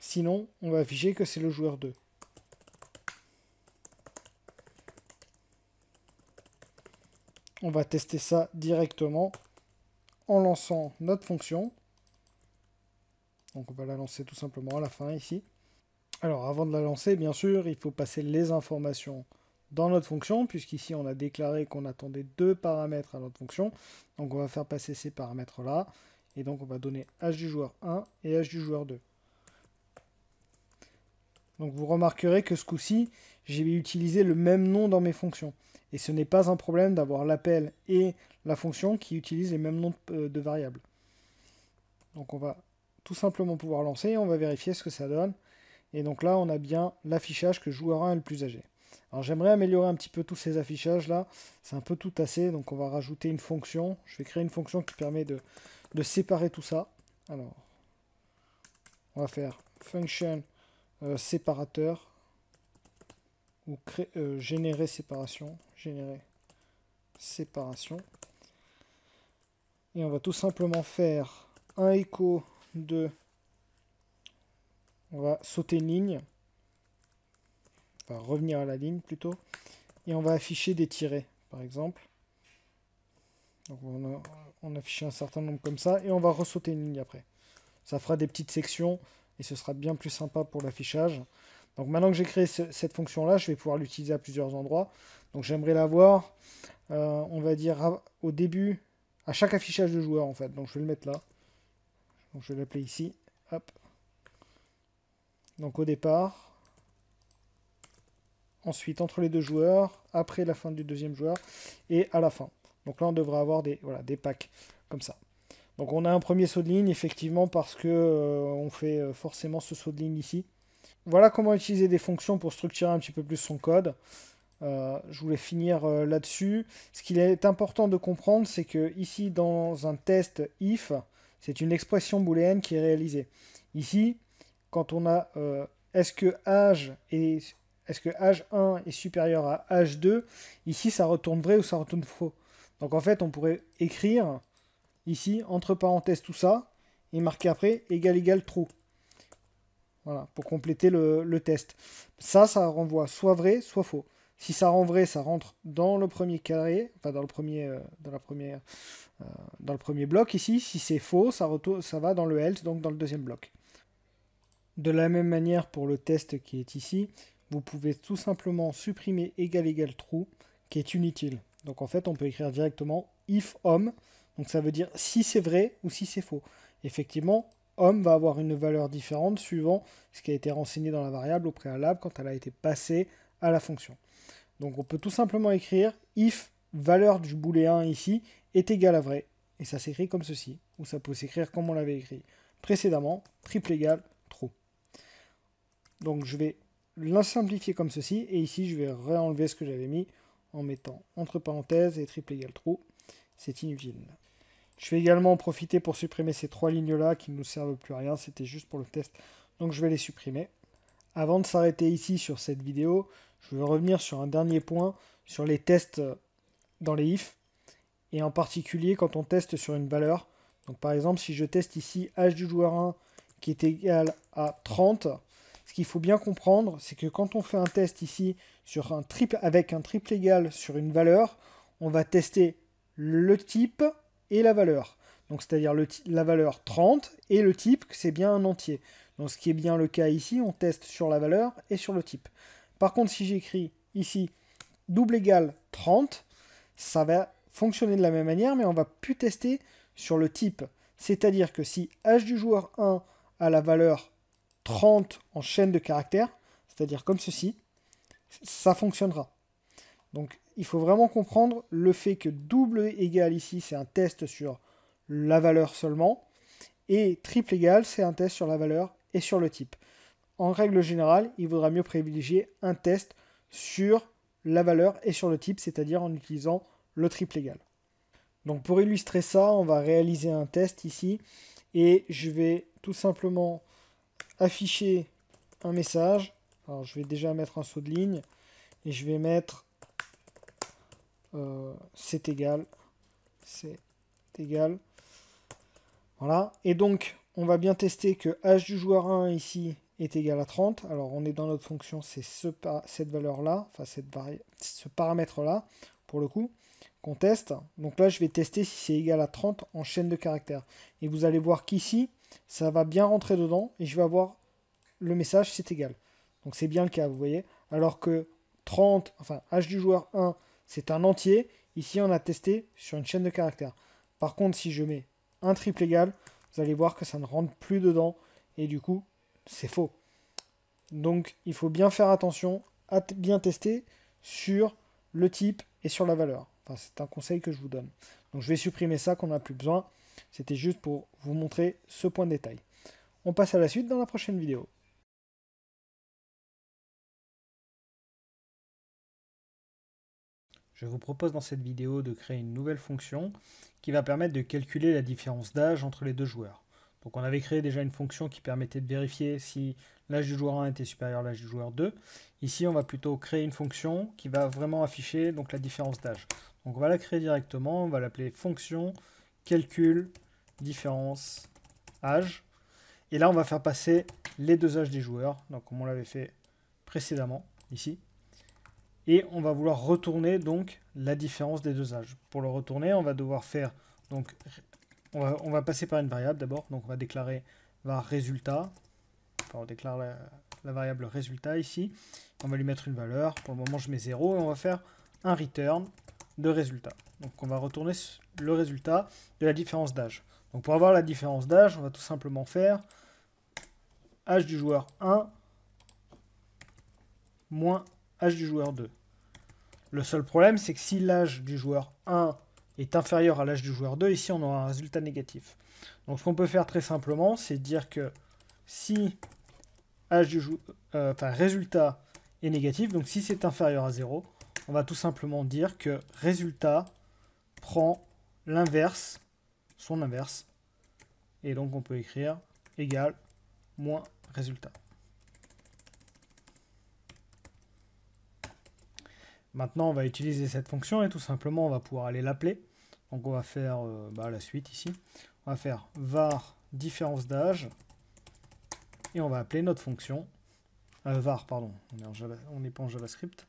Sinon, on va afficher que c'est le joueur 2. On va tester ça directement en lançant notre fonction. Donc on va la lancer tout simplement à la fin ici. Alors avant de la lancer, bien sûr, il faut passer les informations dans notre fonction, puisqu'ici on a déclaré qu'on attendait deux paramètres à notre fonction. Donc on va faire passer ces paramètres-là, et donc on va donner âge du joueur 1 et âge du joueur 2. Donc vous remarquerez que ce coup-ci, j'ai utilisé le même nom dans mes fonctions. Et ce n'est pas un problème d'avoir l'appel et la fonction qui utilisent les mêmes noms de variables. Donc on va tout simplement pouvoir lancer et on va vérifier ce que ça donne. Et donc là, on a bien l'affichage que joueur 1 est le plus âgé. Alors j'aimerais améliorer un petit peu tous ces affichages là. C'est un peu tout tassé, donc on va rajouter une fonction. Je vais créer une fonction qui permet de séparer tout ça. Alors, on va faire function séparateur ou générer séparation. Générer séparation. Et on va tout simplement faire un écho de... On va sauter une ligne. On va revenir à la ligne plutôt. Et on va afficher des tirets, par exemple. Donc on affiche un certain nombre comme ça. Et on va ressauter une ligne après. Ça fera des petites sections. Et ce sera bien plus sympa pour l'affichage. Donc maintenant que j'ai créé cette fonction-là, je vais pouvoir l'utiliser à plusieurs endroits. Donc j'aimerais l'avoir, on va dire, au début, à chaque affichage de joueur en fait. Donc je vais le mettre là. Donc je vais l'appeler ici. Hop. Donc au départ. Ensuite entre les deux joueurs. Après la fin du deuxième joueur. Et à la fin. Donc là on devrait avoir des packs comme ça. Donc on a un premier saut de ligne effectivement parce que on fait forcément ce saut de ligne ici. Voilà comment utiliser des fonctions pour structurer un petit peu plus son code. Je voulais finir là-dessus. Ce qu'il est important de comprendre, c'est que ici, dans un test if, c'est une expression booléenne qui est réalisée. Ici, quand on a est-ce que âge 1 est supérieur à âge 2, ici, ça retourne vrai ou ça retourne faux. Donc en fait, on pourrait écrire ici, entre parenthèses, tout ça, et marquer après égal true. Voilà, pour compléter le test. Ça renvoie soit vrai, soit faux. Si ça rend vrai, ça rentre dans le premier carré, enfin dans le premier bloc ici. Si c'est faux, ça va dans le else, donc dans le deuxième bloc. De la même manière pour le test qui est ici, vous pouvez tout simplement supprimer égal true qui est inutile. Donc en fait, on peut écrire directement if homme, donc ça veut dire si c'est vrai ou si c'est faux. Effectivement, homme va avoir une valeur différente suivant ce qui a été renseigné dans la variable au préalable quand elle a été passée à la fonction. Donc on peut tout simplement écrire if valeur du booléen ici est égale à vrai. Et ça s'écrit comme ceci, ou ça peut s'écrire comme on l'avait écrit précédemment, triple égal true. Donc je vais la simplifier comme ceci, et ici je vais réenlever ce que j'avais mis en mettant entre parenthèses et triple égal true. C'est inutile. Je vais également en profiter pour supprimer ces trois lignes-là qui ne nous servent plus à rien, c'était juste pour le test. Donc je vais les supprimer. Avant de s'arrêter ici sur cette vidéo, je vais revenir sur un dernier point, sur les tests dans les if, et en particulier quand on teste sur une valeur. Donc par exemple, si je teste ici âge du joueur 1 qui est égal à 30, ce qu'il faut bien comprendre, c'est que quand on fait un test ici sur avec un triple égal sur une valeur, on va tester le type et la valeur. Donc c'est-à-dire la valeur 30 et le type, c'est bien un entier. Donc ce qui est bien le cas ici, on teste sur la valeur et sur le type. Par contre, si j'écris ici double égal 30, ça va fonctionner de la même manière, mais on va plus tester sur le type. C'est-à-dire que si âge du joueur 1 a la valeur 30 en chaîne de caractères, c'est-à-dire comme ceci, ça fonctionnera. Donc il faut vraiment comprendre le fait que double égal ici, c'est un test sur la valeur seulement, et triple égal, c'est un test sur la valeur et sur le type. En règle générale, il vaudra mieux privilégier un test sur la valeur et sur le type, c'est-à-dire en utilisant le triple égal. Donc pour illustrer ça, on va réaliser un test ici, et je vais tout simplement afficher un message. Alors je vais déjà mettre un saut de ligne, et je vais mettre c'est égal. Voilà, et donc on va bien tester que âge du joueur 1 ici est égal à 30. Alors on est dans notre fonction, c'est cette valeur-là, enfin ce paramètre-là, pour le coup, qu'on teste. Donc là, je vais tester si c'est égal à 30 en chaîne de caractères. Et vous allez voir qu'ici, ça va bien rentrer dedans, et je vais avoir le message c'est égal. Donc c'est bien le cas, vous voyez. Alors que 30, enfin âge du joueur 1, c'est un entier. Ici, on a testé sur une chaîne de caractères. Par contre, si je mets un triple égal, vous allez voir que ça ne rentre plus dedans, et du coup, c'est faux. Donc, il faut bien faire attention à bien tester sur le type et sur la valeur. Enfin, c'est un conseil que je vous donne. Donc, je vais supprimer ça qu'on n'a plus besoin. C'était juste pour vous montrer ce point de détail. On passe à la suite dans la prochaine vidéo. Je vous propose dans cette vidéo de créer une nouvelle fonction qui va permettre de calculer la différence d'âge entre les deux joueurs. Donc on avait créé déjà une fonction qui permettait de vérifier si l'âge du joueur 1 était supérieur à l'âge du joueur 2. Ici, on va plutôt créer une fonction qui va vraiment afficher donc, la différence d'âge. Donc on va la créer directement, on va l'appeler fonction calcul différence âge. Et là, on va faire passer les deux âges des joueurs, donc comme on l'avait fait précédemment, ici. Et on va vouloir retourner donc la différence des deux âges. Pour le retourner, on va devoir faire, donc on va passer par une variable d'abord, donc on va déclarer var résultat, enfin on déclare la variable résultat ici, on va lui mettre une valeur, pour le moment je mets 0, et on va faire un return de résultat. Donc on va retourner le résultat de la différence d'âge. Donc pour avoir la différence d'âge, on va tout simplement faire âge du joueur 1 moins âge du joueur 2. Le seul problème, c'est que si l'âge du joueur 1 est inférieur à l'âge du joueur 2, ici on aura un résultat négatif. Donc ce qu'on peut faire très simplement, c'est dire que si résultat est négatif, donc si c'est inférieur à 0, on va tout simplement dire que résultat prend l'inverse, son inverse, et donc on peut écrire égal moins résultat. Maintenant, on va utiliser cette fonction et tout simplement, on va pouvoir aller l'appeler. Donc, on va faire la suite ici. On va faire var différence d'âge et on va appeler notre fonction. Var, pardon, on n'est pas en JavaScript.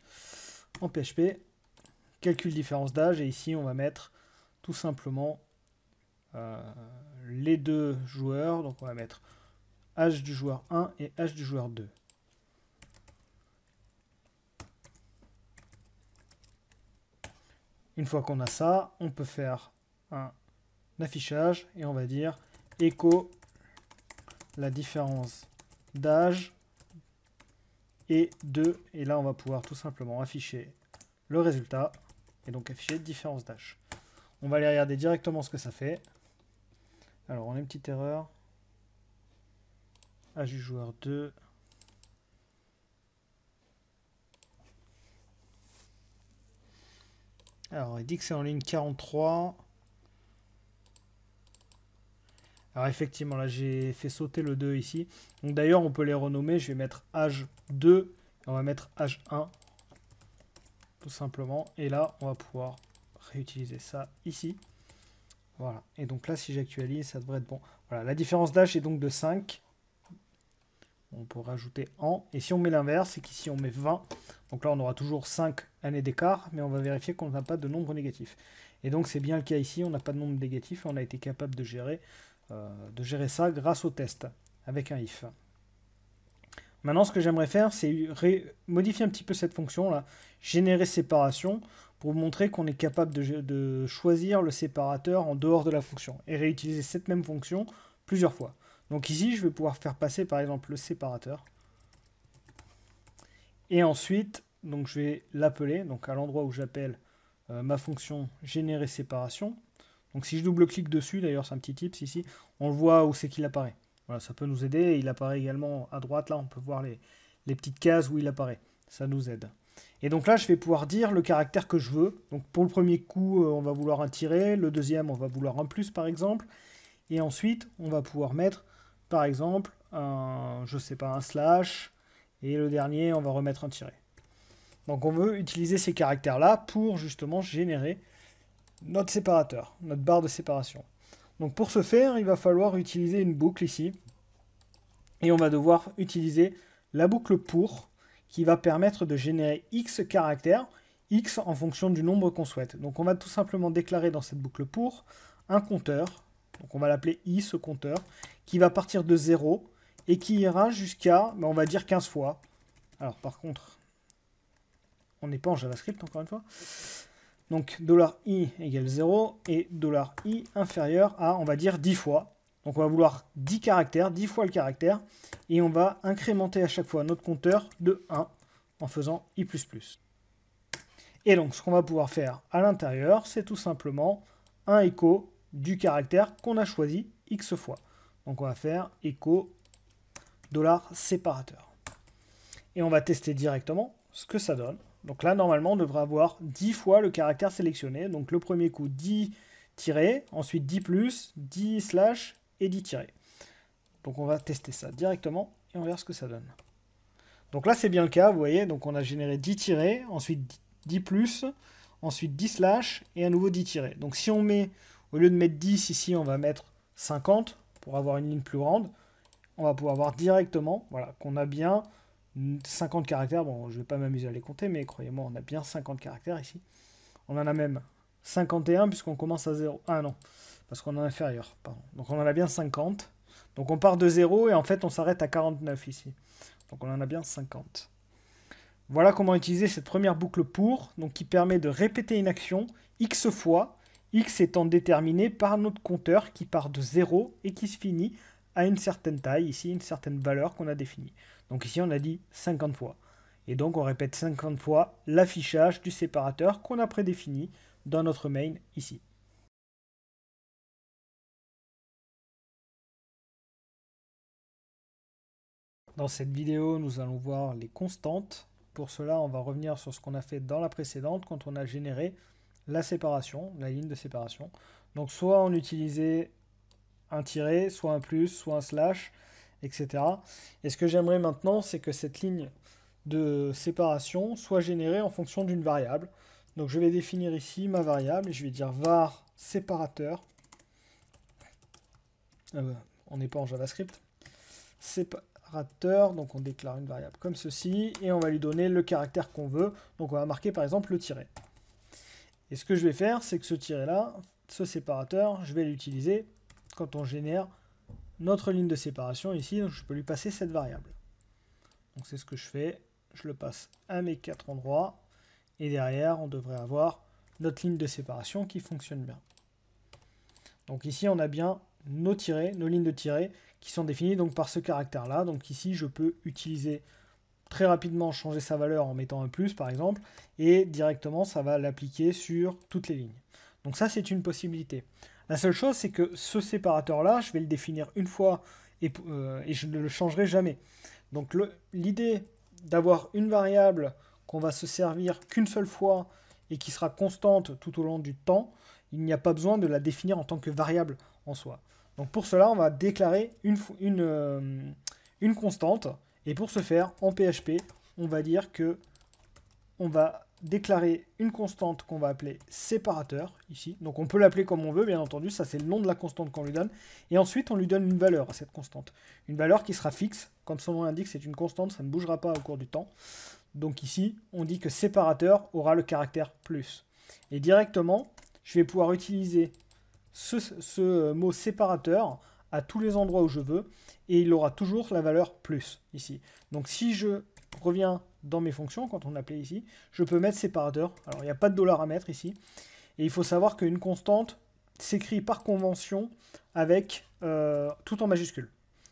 en PHP, calcul différence d'âge, et ici on va mettre tout simplement les deux joueurs, donc on va mettre âge du joueur 1 et âge du joueur 2. Une fois qu'on a ça, on peut faire un affichage et on va dire écho la différence d'âge et 2. Et là, on va pouvoir tout simplement afficher le résultat et donc afficher différence d'âge. On va aller regarder directement ce que ça fait. Alors, on a une petite erreur. Âge du joueur 2. Alors, il dit que c'est en ligne 43. Alors, effectivement, là, j'ai fait sauter le 2 ici. Donc, d'ailleurs, on peut les renommer. Je vais mettre âge 2 et on va mettre âge 1. Tout simplement. Et là, on va pouvoir réutiliser ça ici. Voilà. Et donc là, si j'actualise, ça devrait être bon. Voilà, la différence d'âge est donc de 5. On peut rajouter en. Et si on met l'inverse, c'est qu'ici, on met 20. Donc là, on aura toujours 5 années d'écart, mais on va vérifier qu'on n'a pas de nombre négatif. Et donc, c'est bien le cas ici. On n'a pas de nombre négatif et on a été capable de gérer ça grâce au test avec un if. Maintenant, ce que j'aimerais faire, c'est modifier un petit peu cette fonction-là, générer séparation, pour vous montrer qu'on est capable de choisir le séparateur en dehors de la fonction et réutiliser cette même fonction plusieurs fois. Donc ici, je vais pouvoir faire passer par exemple le séparateur. Et ensuite, donc je vais l'appeler, donc à l'endroit où j'appelle ma fonction générer séparation. Donc si je double-clique dessus, d'ailleurs c'est un petit tips ici, on le voit où c'est qu'il apparaît. Voilà, ça peut nous aider. Il apparaît également à droite, là on peut voir les petites cases où il apparaît. Ça nous aide. Et donc là, je vais pouvoir dire le caractère que je veux. Donc pour le premier coup, on va vouloir un tiret. Le deuxième, on va vouloir un plus, par exemple. Et ensuite, on va pouvoir mettre, par exemple, je sais pas, un slash. Et le dernier, on va remettre un tiret. Donc on veut utiliser ces caractères-là pour justement générer notre séparateur, notre barre de séparation. Donc pour ce faire, il va falloir utiliser une boucle ici. Et on va devoir utiliser la boucle pour, qui va permettre de générer X caractères, X en fonction du nombre qu'on souhaite. Donc on va tout simplement déclarer dans cette boucle pour un compteur, donc on va l'appeler I, ce compteur, qui va partir de 0 et qui ira jusqu'à, on va dire 15 fois. Alors par contre, on n'est pas en JavaScript encore une fois. Donc $i égale 0 et $i inférieur à, on va dire, 10 fois. Donc on va vouloir 10 caractères, 10 fois le caractère, et on va incrémenter à chaque fois notre compteur de 1 en faisant i++. Et donc ce qu'on va pouvoir faire à l'intérieur, c'est tout simplement un écho du caractère qu'on a choisi x fois. Donc on va faire écho $séparateur. Et on va tester directement ce que ça donne. Donc là, normalement, on devrait avoir 10 fois le caractère sélectionné. Donc le premier coup, 10 tirés, ensuite 10 plus, 10 slash et 10 tirés. Donc on va tester ça directement et on verra ce que ça donne. Donc là, c'est bien le cas, vous voyez. Donc on a généré 10 tirés, ensuite 10 plus, ensuite 10 slash et à nouveau 10 tirés. Donc si on met, au lieu de mettre 10 ici, on va mettre 50 pour avoir une ligne plus grande. On va pouvoir voir directement, voilà, qu'on a bien 50 caractères. Bon, je ne vais pas m'amuser à les compter, mais croyez-moi, on a bien 50 caractères ici. On en a même 51 puisqu'on commence à 0. Ah non, parce qu'on est inférieur, pardon. Donc on en a bien 50. Donc on part de 0 et en fait on s'arrête à 49 ici. Donc on en a bien 50. Voilà comment utiliser cette première boucle pour, donc qui permet de répéter une action x fois, x étant déterminé par notre compteur qui part de 0 et qui se finit à une certaine taille, ici une certaine valeur qu'on a définie. Donc ici on a dit 50 fois. Et donc on répète 50 fois l'affichage du séparateur qu'on a prédéfini dans notre main ici. Dans cette vidéo, nous allons voir les constantes. Pour cela, on va revenir sur ce qu'on a fait dans la précédente quand on a généré la séparation, la ligne de séparation. Donc soit on utilisait un tiret, soit un plus, soit un slash, etc. Et ce que j'aimerais maintenant, c'est que cette ligne de séparation soit générée en fonction d'une variable. Donc je vais définir ici ma variable et je vais dire var séparateur. On n'est pas en JavaScript. séparateur, donc on déclare une variable comme ceci, et on va lui donner le caractère qu'on veut. Donc on va marquer par exemple le tiret. Et ce que je vais faire, c'est que ce tiret-là, ce séparateur, je vais l'utiliser quand on génère notre ligne de séparation ici, donc je peux lui passer cette variable. Donc c'est ce que je fais, je le passe à mes 4 endroits, et derrière on devrait avoir notre ligne de séparation qui fonctionne bien. Donc ici on a bien nos tirets, nos lignes de tirets qui sont définies donc par ce caractère-là. Donc ici je peux utiliser très rapidement, changer sa valeur en mettant un plus par exemple, et directement ça va l'appliquer sur toutes les lignes. Donc ça c'est une possibilité. La seule chose c'est que ce séparateur-là, je vais le définir une fois et je ne le changerai jamais. Donc l'idée d'avoir une variable qu'on va se servir qu'une seule fois et qui sera constante tout au long du temps, il n'y a pas besoin de la définir en tant que variable en soi. Donc pour cela, on va déclarer une constante. Et pour ce faire, en PHP, on va dire que on va déclarer une constante qu'on va appeler séparateur, ici. Donc on peut l'appeler comme on veut, bien entendu, ça c'est le nom de la constante qu'on lui donne. Et ensuite, on lui donne une valeur à cette constante. Une valeur qui sera fixe, comme son nom l'indique, c'est une constante, ça ne bougera pas au cours du temps. Donc ici, on dit que séparateur aura le caractère plus. Et directement, je vais pouvoir utiliser ce mot séparateur à tous les endroits où je veux, et il aura toujours la valeur plus, ici. Donc si je reviens dans mes fonctions, quand on appelait ici, je peux mettre séparateur. Alors il n'y a pas de dollar à mettre ici, et il faut savoir qu'une constante s'écrit par convention avec tout en majuscule.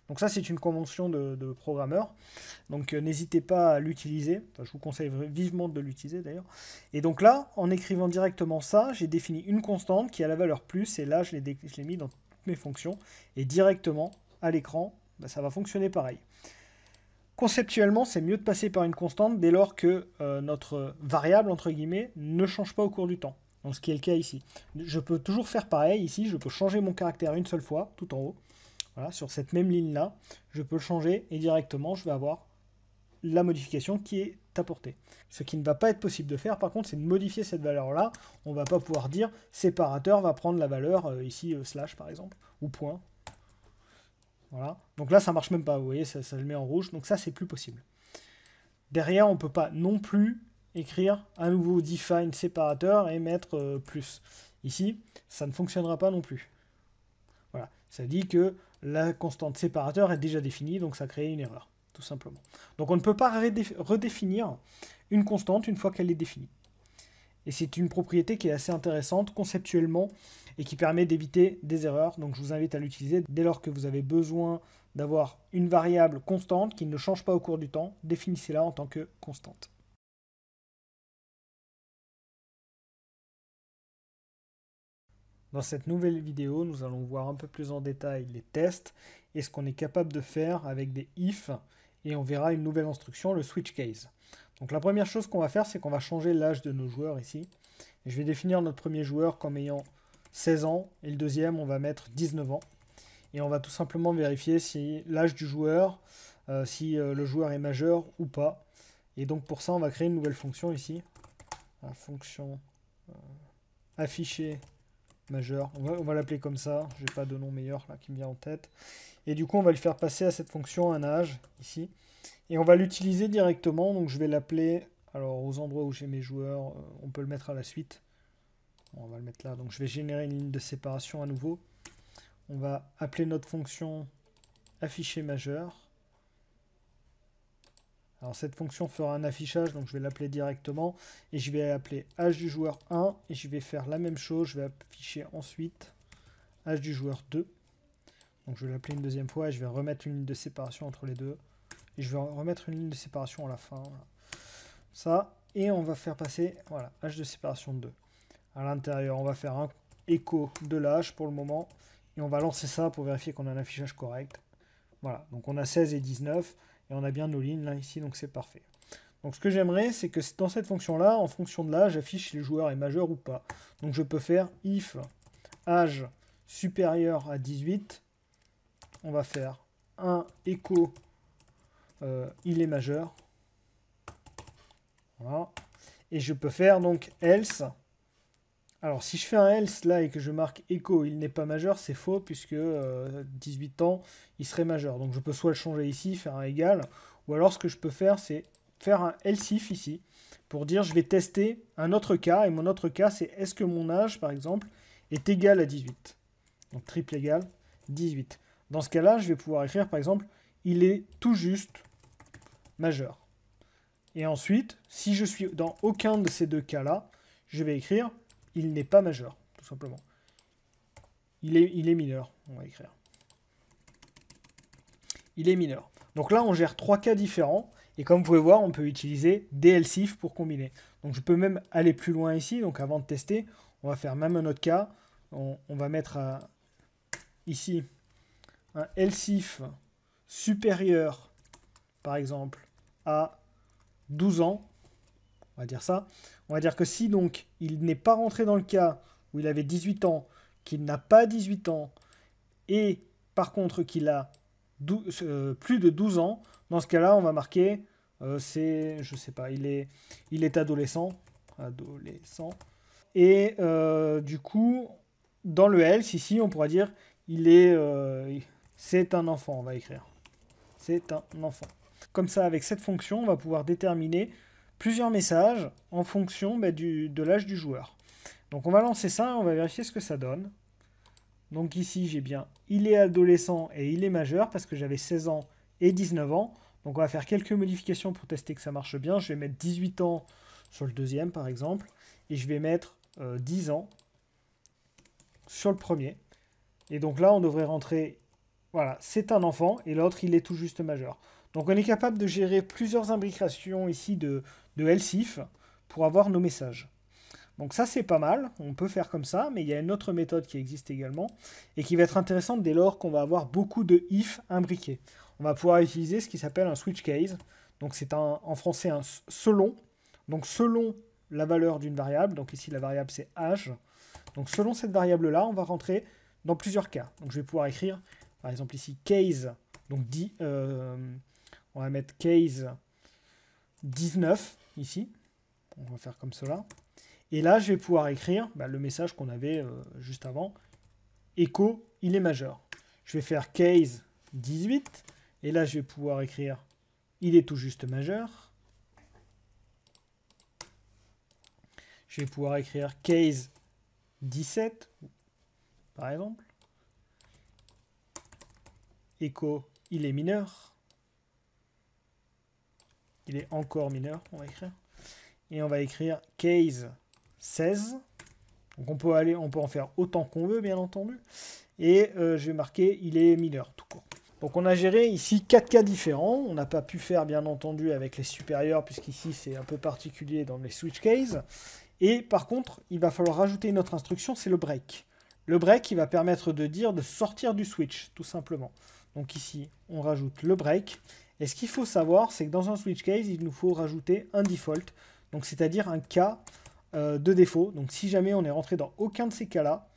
Donc ça, c'est une convention de programmeur. Donc n'hésitez pas à l'utiliser. Enfin, je vous conseille vivement de l'utiliser d'ailleurs. Et donc là, en écrivant directement ça, j'ai défini une constante qui a la valeur plus. Et là, je l'ai mis dans toutes mes fonctions. Et directement, à l'écran, bah, ça va fonctionner pareil. Conceptuellement, c'est mieux de passer par une constante dès lors que notre variable, entre guillemets, ne change pas au cours du temps. Donc ce qui est le cas ici. Je peux toujours faire pareil. Ici, je peux changer mon caractère une seule fois, tout en haut. Voilà, sur cette même ligne-là, je peux le changer et directement, je vais avoir la modification qui est apportée. Ce qui ne va pas être possible de faire, par contre, c'est de modifier cette valeur-là. On ne va pas pouvoir dire séparateur va prendre la valeur, ici, slash par exemple, ou point. Voilà. Donc là, ça ne marche même pas, vous voyez, ça le met en rouge. Donc ça, c'est plus possible. Derrière, on ne peut pas non plus écrire à nouveau define séparateur et mettre plus. Ici, ça ne fonctionnera pas non plus. Voilà, ça dit que la constante séparateur est déjà définie, donc ça crée une erreur, tout simplement. Donc on ne peut pas redéfinir une constante une fois qu'elle est définie. Et c'est une propriété qui est assez intéressante conceptuellement et qui permet d'éviter des erreurs. Donc je vous invite à l'utiliser dès lors que vous avez besoin d'avoir une variable constante qui ne change pas au cours du temps. Définissez-la en tant que constante. Dans cette nouvelle vidéo, nous allons voir un peu plus en détail les tests et ce qu'on est capable de faire avec des if, et on verra une nouvelle instruction, le switch case. Donc la première chose qu'on va faire, c'est qu'on va changer l'âge de nos joueurs ici. Et je vais définir notre premier joueur comme ayant 16 ans, et le deuxième, on va mettre 19 ans. Et on va tout simplement vérifier si l'âge du joueur, si le joueur est majeur ou pas. Et donc pour ça, on va créer une nouvelle fonction ici. La fonction afficher majeur, on va l'appeler comme ça, j'ai pas de nom meilleur là qui me vient en tête. Et du coup, on va lui faire passer à cette fonction un âge, ici. Et on va l'utiliser directement, donc je vais l'appeler, alors aux endroits où j'ai mes joueurs, on peut le mettre à la suite. Bon, on va le mettre là, donc je vais générer une ligne de séparation à nouveau. On va appeler notre fonction afficher majeur. Alors cette fonction fera un affichage, donc je vais l'appeler directement, et je vais appeler âge du joueur 1, et je vais faire la même chose, je vais afficher ensuite âge du joueur 2. Donc je vais l'appeler une deuxième fois, et je vais remettre une ligne de séparation entre les deux, et je vais remettre une ligne de séparation à la fin. Voilà. Ça, et on va faire passer, voilà, âge de séparation 2. À l'intérieur, on va faire un écho de l'âge pour le moment, et on va lancer ça pour vérifier qu'on a un affichage correct. Voilà, donc on a 16 et 19, et on a bien nos lignes là, ici, donc c'est parfait. Donc ce que j'aimerais, c'est que dans cette fonction-là, en fonction de l'âge, j'affiche si le joueur est majeur ou pas. Donc je peux faire if âge supérieur à 18, on va faire un écho, il est majeur. Voilà. Et je peux faire donc else Alors, si je fais un else là et que je marque echo, il n'est pas majeur, c'est faux puisque 18 ans, il serait majeur. Donc, je peux soit le changer ici, faire un égal, ou alors ce que je peux faire, c'est faire un else if ici pour dire je vais tester un autre cas. Et mon autre cas, c'est est-ce que mon âge, par exemple, est égal à 18. Donc, triple égal 18. Dans ce cas-là, je vais pouvoir écrire, par exemple, il est tout juste majeur. Et ensuite, si je suis dans aucun de ces deux cas-là, je vais écrire il n'est pas majeur, tout simplement. Il est mineur, on va écrire. Il est mineur. Donc là, on gère trois cas différents. Et comme vous pouvez voir, on peut utiliser des else if pour combiner. Donc je peux même aller plus loin ici. Donc avant de tester, on va faire même un autre cas. On va mettre ici un else if supérieur, par exemple, à 12 ans. On va dire ça. On va dire que si donc il n'est pas rentré dans le cas où il avait 18 ans, qu'il n'a pas 18 ans, et par contre qu'il a plus de 12 ans, dans ce cas-là, on va marquer, je sais pas, il est adolescent. Et du coup, dans le else, ici, on pourra dire, c'est un enfant, on va écrire. C'est un enfant. Comme ça, avec cette fonction, on va pouvoir déterminer plusieurs messages en fonction de l'âge du joueur. Donc on va lancer ça, on va vérifier ce que ça donne. Donc ici, j'ai bien il est adolescent et il est majeur parce que j'avais 16 ans et 19 ans. Donc on va faire quelques modifications pour tester que ça marche bien. Je vais mettre 18 ans sur le deuxième par exemple. Et je vais mettre 10 ans sur le premier. Et donc là, on devrait rentrer, voilà, c'est un enfant et l'autre, il est tout juste majeur. Donc on est capable de gérer plusieurs imbrications ici de else if pour avoir nos messages. Donc ça, c'est pas mal, on peut faire comme ça, mais il y a une autre méthode qui existe également, et qui va être intéressante dès lors qu'on va avoir beaucoup de if imbriqués. On va pouvoir utiliser ce qui s'appelle un switch case, donc c'est en français un selon, donc selon la valeur d'une variable, donc ici la variable c'est âge, donc selon cette variable-là, on va rentrer dans plusieurs cas. Donc je vais pouvoir écrire, par exemple ici, case, donc on va mettre case 19, ici, on va faire comme cela. Et là, je vais pouvoir écrire le message qu'on avait juste avant. Echo, il est majeur. Je vais faire case 18. Et là, je vais pouvoir écrire il est tout juste majeur. Je vais pouvoir écrire case 17, par exemple. Echo, il est mineur. Il est encore mineur, on va écrire. Et on va écrire case 16. Donc on peut en faire autant qu'on veut, bien entendu. Et je vais marquer il est mineur, tout court. Donc on a géré ici 4 cas différents. On n'a pas pu faire, bien entendu, avec les supérieurs, puisqu'ici c'est un peu particulier dans les switch cases. Et par contre, il va falloir rajouter une autre instruction, c'est le break. Le break, il va permettre de dire de sortir du switch, tout simplement. Donc ici, on rajoute le break. Et ce qu'il faut savoir, c'est que dans un switch case, il nous faut rajouter un default. Donc c'est-à-dire un cas de défaut. Donc si jamais on est rentré dans aucun de ces cas-là,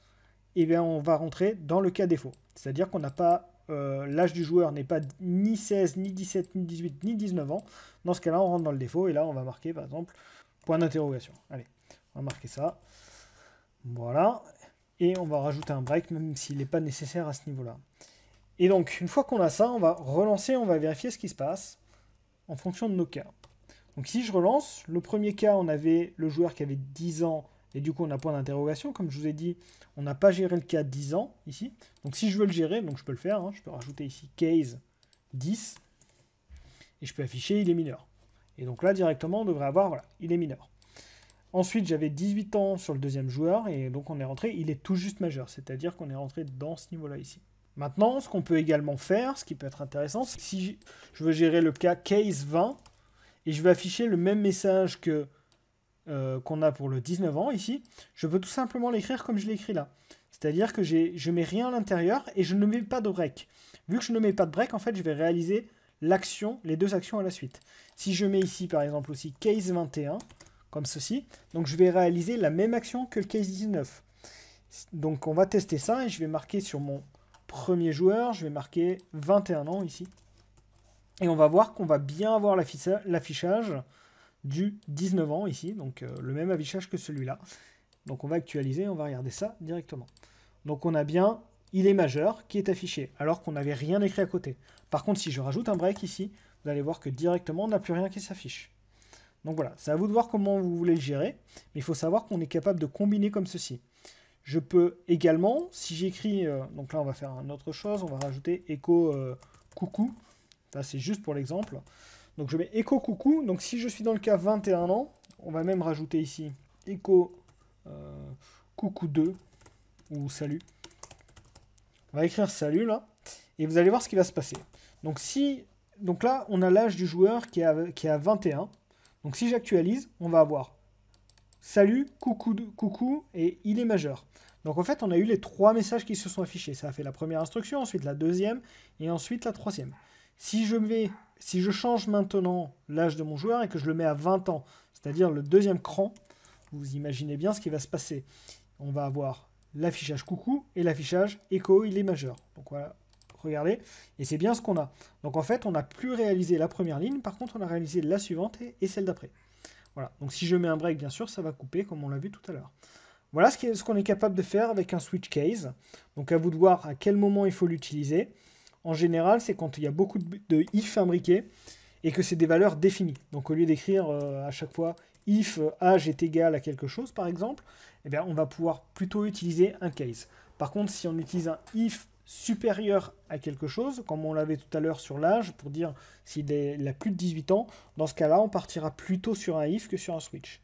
eh bien on va rentrer dans le cas défaut. C'est-à-dire qu'on n'a pas l'âge du joueur n'est pas ni 16, ni 17, ni 18, ni 19 ans. Dans ce cas-là, on rentre dans le défaut et là on va marquer par exemple point d'interrogation. Allez, on va marquer ça. Voilà. Et on va rajouter un break même s'il n'est pas nécessaire à ce niveau-là. Et donc une fois qu'on a ça, on va relancer, on va vérifier ce qui se passe en fonction de nos cas. Donc si je relance, le premier cas, on avait le joueur qui avait 10 ans, et du coup on a point d'interrogation. Comme je vous ai dit, on n'a pas géré le cas 10 ans, ici. Donc si je veux le gérer, donc je peux le faire, je peux rajouter ici case 10, et je peux afficher il est mineur. Et donc là, directement, on devrait avoir, voilà, il est mineur. Ensuite, j'avais 18 ans sur le deuxième joueur, et donc on est rentré, il est tout juste majeur, c'est-à-dire qu'on est rentré dans ce niveau-là ici. Maintenant, ce qu'on peut également faire, ce qui peut être intéressant, c'est si je veux gérer le cas case 20, et je vais afficher le même message qu'on a pour le 19 ans ici, je peux tout simplement l'écrire comme je l'ai écrit là. C'est-à-dire que je ne mets rien à l'intérieur et je ne mets pas de break. Vu que je ne mets pas de break, en fait, je vais réaliser les deux actions à la suite. Si je mets ici, par exemple, aussi case 21, comme ceci, donc je vais réaliser la même action que le case 19. Donc on va tester ça et je vais marquer sur mon premier joueur, je vais marquer 21 ans ici. Et on va voir qu'on va bien avoir l'affichage du 19 ans ici, donc le même affichage que celui-là. Donc on va actualiser, on va regarder ça directement. Donc on a bien il est majeur qui est affiché, alors qu'on n'avait rien écrit à côté. Par contre, si je rajoute un break ici, vous allez voir que directement, on n'a plus rien qui s'affiche. Donc voilà, c'est à vous de voir comment vous voulez le gérer, mais il faut savoir qu'on est capable de combiner comme ceci. Je peux également, si j'écris, donc là on va faire une autre chose, on va rajouter echo coucou, ça c'est juste pour l'exemple. Donc je mets echo coucou, donc si je suis dans le cas 21 ans, on va même rajouter ici echo coucou 2, ou salut. On va écrire salut là, et vous allez voir ce qui va se passer. Donc là, on a l'âge du joueur qui est à 21. Donc si j'actualise, on va avoir salut, coucou, et il est majeur. Donc en fait, on a eu les 3 messages qui se sont affichés. Ça a fait la première instruction, ensuite la deuxième, et ensuite la troisième. Si je change maintenant l'âge de mon joueur et que je le mets à 20 ans, c'est-à-dire le deuxième cran, vous imaginez bien ce qui va se passer. On va avoir l'affichage coucou et l'affichage echo, il est majeur. Donc voilà, regardez, et c'est bien ce qu'on a. Donc en fait, on n'a plus réalisé la première ligne, par contre, on a réalisé la suivante et celle d'après. Voilà, donc si je mets un break, bien sûr, ça va couper, comme on l'a vu tout à l'heure. Voilà ce qu'on est capable de faire avec un switch case. Donc à vous de voir à quel moment il faut l'utiliser. En général, c'est quand il y a beaucoup de if imbriqués et que c'est des valeurs définies. Donc au lieu d'écrire à chaque fois if âge est égal à quelque chose, par exemple, eh bien, on va pouvoir plutôt utiliser un case. Par contre, si on utilise un if supérieur à quelque chose, comme on l'avait tout à l'heure sur l'âge, pour dire s'il a plus de 18 ans, dans ce cas-là, on partira plutôt sur un if que sur un switch.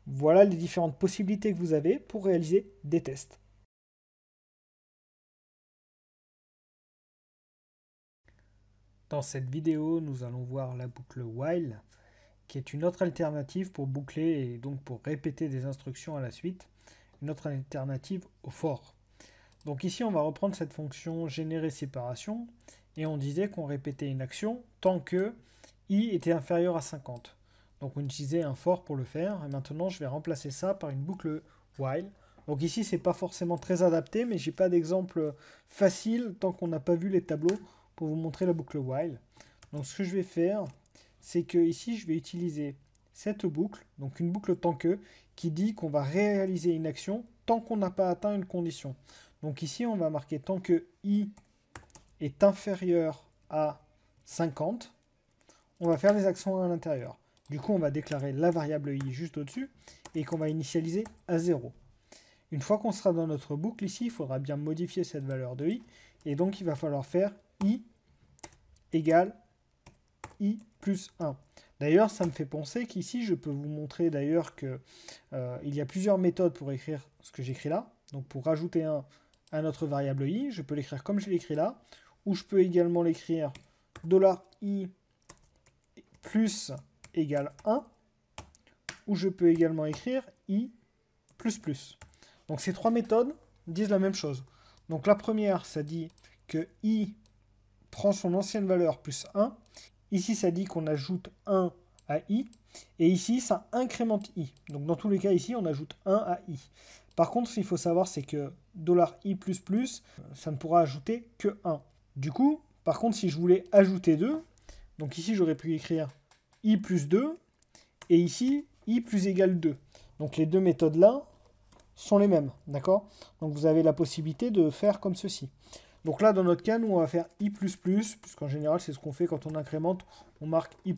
Voilà les différentes possibilités que vous avez pour réaliser des tests. Dans cette vidéo, nous allons voir la boucle while, qui est une autre alternative pour boucler et donc pour répéter des instructions à la suite, une autre alternative au for. Donc ici, on va reprendre cette fonction générer séparation, et on disait qu'on répétait une action tant que i était inférieur à 50. Donc on utilisait un for pour le faire, et maintenant je vais remplacer ça par une boucle while. Donc ici, c'est pas forcément très adapté, mais j'ai pas d'exemple facile tant qu'on n'a pas vu les tableaux pour vous montrer la boucle while. Donc ce que je vais faire, c'est que ici, je vais utiliser cette boucle, donc une boucle tant que, qui dit qu'on va réaliser une action tant qu'on n'a pas atteint une condition. Donc ici, on va marquer tant que i est inférieur à 50, on va faire les actions à l'intérieur. Du coup, on va déclarer la variable i juste au-dessus et qu'on va initialiser à 0. Une fois qu'on sera dans notre boucle ici, il faudra bien modifier cette valeur de i, et donc il va falloir faire i égale i plus 1. D'ailleurs, ça me fait penser qu'ici, je peux vous montrer d'ailleurs qu'il y a plusieurs méthodes pour écrire ce que j'écris là. Donc pour rajouter un à notre variable i, je peux l'écrire comme je l'ai écrit là, ou je peux également l'écrire $i plus égale 1, ou je peux également écrire i plus plus. Donc ces 3 méthodes disent la même chose. Donc la première, ça dit que i prend son ancienne valeur plus 1. Ici, ça dit qu'on ajoute 1 à i. Et ici, ça incrémente i. Donc dans tous les cas, ici, on ajoute 1 à i. Par contre, ce qu'il faut savoir, c'est que $i++, ça ne pourra ajouter que 1. Du coup, par contre, si je voulais ajouter 2, donc ici, j'aurais pu écrire i plus 2, et ici, i plus égale 2. Donc les deux méthodes-là sont les mêmes, d'accord? Donc vous avez la possibilité de faire comme ceci. Donc là, dans notre cas, nous, on va faire i++, puisqu'en général, c'est ce qu'on fait quand on incrémente, on marque i++.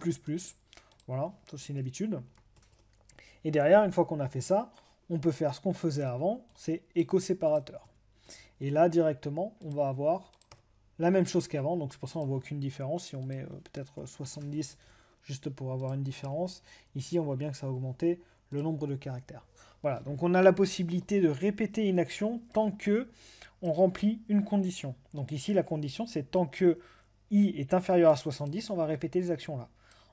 Voilà, ça c'est une habitude. Et derrière, une fois qu'on a fait ça, on peut faire ce qu'on faisait avant, c'est éco-séparateur. Et là, directement, on va avoir la même chose qu'avant, donc c'est pour ça qu'on ne voit aucune différence. Si on met peut-être 70, juste pour avoir une différence, ici, on voit bien que ça a augmenté le nombre de caractères. Voilà, donc on a la possibilité de répéter une action tant que on remplit une condition. Donc ici, la condition, c'est tant que i est inférieur à 70, on va répéter les actions là.